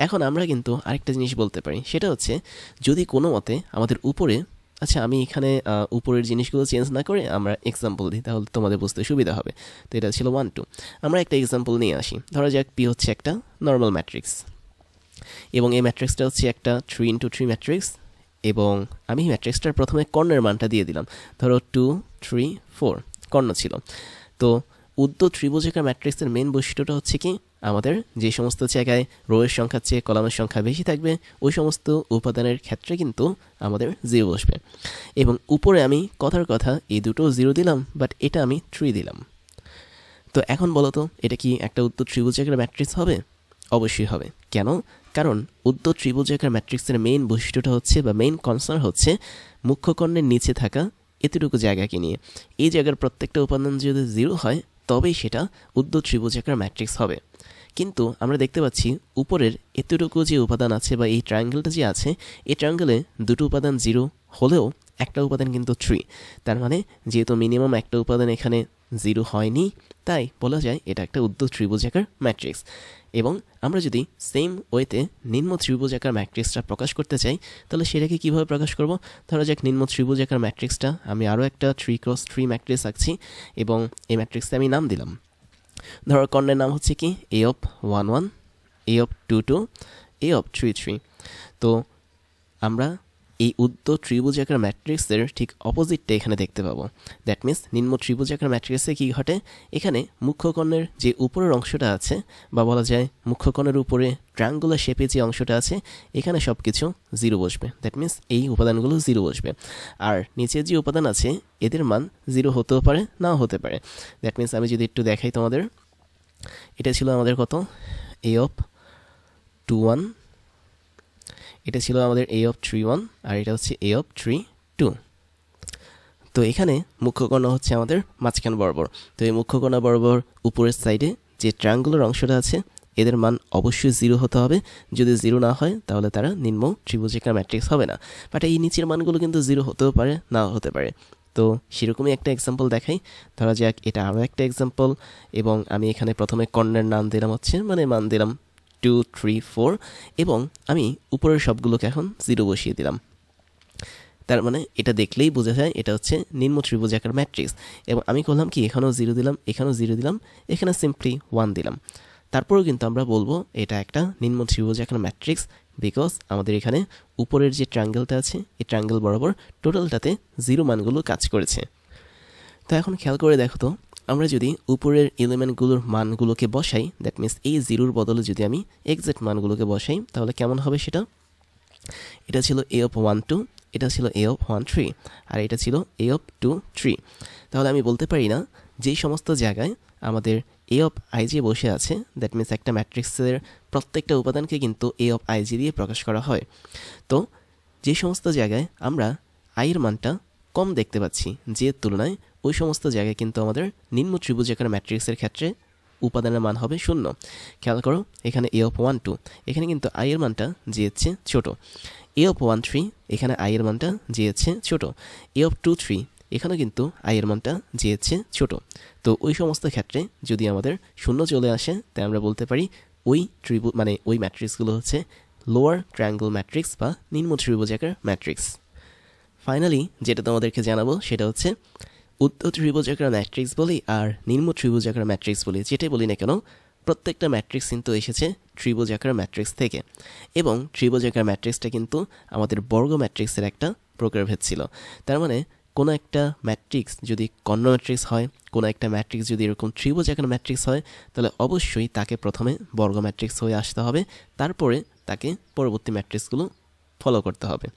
এখন আমরা কিন্তু আরেকটা জিনিস বলতে পারি, সেটা হচ্ছে যদি কোনো মতে আমাদের উপরে, আচ্ছা আমি এখানে উপরের জিনিসগুলো চেঞ্জ না করে আমরা এক্সাম্পল দিই, তাহলে তোমাদের বুঝতে সুবিধা হবে। তো এটা ছিল 1 2। আমরা একটা এক্সাম্পল নিয়ে আসি। ধরা যাক পি হচ্ছে একটা নর্মাল ম্যাট্রিক্স, এবং এই ম্যাট্রিক্সটা হচ্ছে একটা 3x3 ম্যাট্রিক্স, এবং আমি ম্যাট্রিক্সটার প্রথমে কর্ণের মানটা দিয়ে দিলাম। ধরো 2 3 4 কর্ণ ছিল। তো ঊর্ধ্ব ত্রিভুজাকার ম্যাট্রিক্সের মেন বৈশিষ্ট্যটা হচ্ছে কি, আমাদের যে সমস্ত জায়গায় রো এর সংখ্যার চেয়ে কলামের সংখ্যা বেশি থাকবে ওই সমস্ত উপাদানের ক্ষেত্রে কিন্তু আমাদের জিরো বসবে। এবং উপরে আমি কথার কথা এই দুটো জিরো দিলাম, বাট এটা আমি 3 দিলাম। তো এখন বলো তো, এটা কি একটা ঊর্ধ্ব ত্রিভুজাকার ম্যাট্রিক্স হবে? অবশ্যই হবে। কেন? কারণ ঊর্ধ্ব ত্রিভুজাকার ম্যাট্রিক্সের মেইন বৈশিষ্ট্যটা হচ্ছে বা মেইন কনসার্ন হচ্ছে মুখ্য কর্ণের নিচে থাকা এতটুকু জায়গাকে নিয়ে। এই জায়গার প্রত্যেকটা উপাদান যদি জিরো হয় তবেই সেটা ঊর্ধ্ব ত্রিভুজাকার ম্যাট্রিক্স হবে। কিন্তু আমরা দেখতে পাচ্ছি উপরের এতটুকু যে উপাদান আছে বা এই ট্রায়াঙ্গেলটা যে আছে, এই ট্রায়াঙ্গেলে দুটো উপাদান জিরো হলেও একটা উপাদান কিন্তু 3। তার মানে যেহেতু মিনিমাম একটা উপাদান এখানে জিরো হয়নি, তাই বলা যায় এটা একটা ঊর্ধ্ব ত্রিভুজাকার ম্যাট্রিক্স। এবং আমরা যদি সেম ওয়েতে নিম্ন ত্রিভুজাকার ম্যাট্রিক্সটা প্রকাশ করতে চাই, তাহলে সেটাকে কীভাবে প্রকাশ করব? ধরা যাক নিম্ন ত্রিভুজাকার ম্যাট্রিক্সটা আমি আরও একটা 3x3 ম্যাট্রিক্স আঁকছি, এবং এই ম্যাট্রিক্সে আমি নাম দিলাম, ধরো কর্ণের নাম হচ্ছে কি a(1 1), a(2 2), a(3 3). তো আমরা এই ঊর্ধ্ব ত্রিভুজাকার ম্যাট্রিক্সের ঠিক অপোজিটটা এখানে দেখতে পাবো। দ্যাট মিনস নিম্ন ত্রিভুজাকার ম্যাট্রিক্সে কী ঘটে, এখানে মুখ্যকর্ণের যে উপরের অংশটা আছে, বা বলা যায় মুখ্যকর্ণের উপরে ট্রায়াঙ্গুলার শেপে যে অংশটা আছে, এখানে সব কিছু জিরো বসবে। দ্যাট মিনস এই উপাদানগুলো জিরো বসবে। আর নিচের যে উপাদান আছে এদের মান জিরো হতেও পারে, নাও হতে পারে। দ্যাট মিনস আমি যদি একটু দেখাই তোমাদের, এটা ছিল আমাদের কত, a(2 1), এটা ছিল আমাদের a(3 1), আর এটা হচ্ছে a(3 2). তো এখানে মুখ্যকর্ণ হচ্ছে আমাদের মাঝখান বরাবর। তো এই মুখ্যকর্ণ বরাবর উপরের সাইডে যে ট্রায়াঙ্গুলার অংশটা আছে এদের মান অবশ্যই জিরো হতে হবে। যদি জিরো না হয় তাহলে তারা নিম্ন ত্রিভুজাকার ম্যাট্রিক্স হবে না। বাট এই নিচের মানগুলো কিন্তু জিরো হতেও পারে, নাও হতে পারে। তো সেরকমই একটা এক্সাম্পল দেখাই। ধরা যাক এটা আরও একটা এক্সাম্পল, এবং আমি এখানে প্রথমে কর্ণের নাম দিলাম হচ্ছে, মানে মান দিলাম 2 3 4, এবং আমি উপরের সবগুলোকে এখন জিরো বসিয়ে দিলাম। তার মানে এটা দেখলেই বোঝা যায় এটা হচ্ছে নিম্ন ত্রিভুজাকার ম্যাট্রিক্স। এবং আমি করলাম কি, এখানেও জিরো দিলাম, এখানেও জিরো দিলাম, এখানে সিম্পলি 1 দিলাম। তারপরেও কিন্তু আমরা বলবো এটা একটা নিম্ন ত্রিভুজাকার ম্যাট্রিক্স, বিকজ আমাদের এখানে উপরের যে ট্রায়াঙ্গেলটা আছে এই ট্রায়াঙ্গেল বরাবর টোটালটাতে 0 মানগুলো কাজ করেছে। তো এখন খেয়াল করে দেখো তো, আমরা যদি উপরের এলিমেন্টগুলোর মানগুলোকে বসাই, দ্যাট মিনস এই 0-র বদলে যদি আমি এক্সাক্ট মানগুলোকে বসাই, তাহলে কেমন হবে সেটা? এটা ছিল a অফ 1 2, এটা ছিল a অফ 1 3, আর এটা ছিল a অফ 2 3। তাহলে আমি বলতে পারি না যেই সমস্ত জায়গায় আমাদের a অফ ij বসে আছে, দ্যাট মিনস একটা ম্যাট্রিক্সের প্রত্যেকটা উপাদানকে কিন্তু a অফ ij দিয়ে প্রকাশ করা হয়। তো যে সমস্ত জায়গায় আমরা i এর মানটা কম দেখতে পাচ্ছি যে তুলনায়, ওই সমস্ত জায়গায় কিন্তু আমাদের নিম্ন ত্রিভুজাকার ম্যাট্রিক্সের ক্ষেত্রে উপাদানের মান হবে 0। খেয়াল করো, এখানে a অফ 1 2, এখানে কিন্তু i এর মানটা j এর চেয়ে ছোট। a অফ 1 3, এখানে i এর মানটা j এর চেয়ে ছোট। a অফ 2 3, এখানেও কিন্তু i এর মানটা j এর চেয়ে ছোট। তো ওই সমস্ত ক্ষেত্রে যদি আমাদের 0 চলে আসে, তাই আমরা বলতে পারি ওই ওই ম্যাট্রিক্সগুলো হচ্ছে লোয়ার ট্রায়াঙ্গেল ম্যাট্রিক্স বা নিম্ন ত্রিভুজাকার ম্যাট্রিক্স। ফাইনালি যেটা তোমাদেরকে জানাবো সেটা হচ্ছে উচ্চ ত্রিভুজাকার ম্যাট্রিক্স বলি আর নিম্ন ত্রিভুজাকার ম্যাট্রিক্স বলি, যেটাই বলি না কেন, প্রত্যেকটা ম্যাট্রিক্স কিন্তু এসেছে ত্রিভুজাকার ম্যাট্রিক্স থেকে, এবং ত্রিভুজাকার ম্যাট্রিক্সটা কিন্তু আমাদের বর্গ ম্যাট্রিক্সের একটা প্রকারভেদ ছিল। তার মানে কোনো একটা ম্যাট্রিক্স যদি কর্ণ ম্যাট্রিক্স হয়, কোনো একটা ম্যাট্রিক্স যদি এরকম ত্রিভুজাকার ম্যাট্রিক্স হয়, তাহলে অবশ্যই তাকে প্রথমে বর্গ ম্যাট্রিক্স হয়ে আসতে হবে, তারপরে তাকে পরবর্তী ম্যাট্রিক্সগুলো ফলো করতে হবে।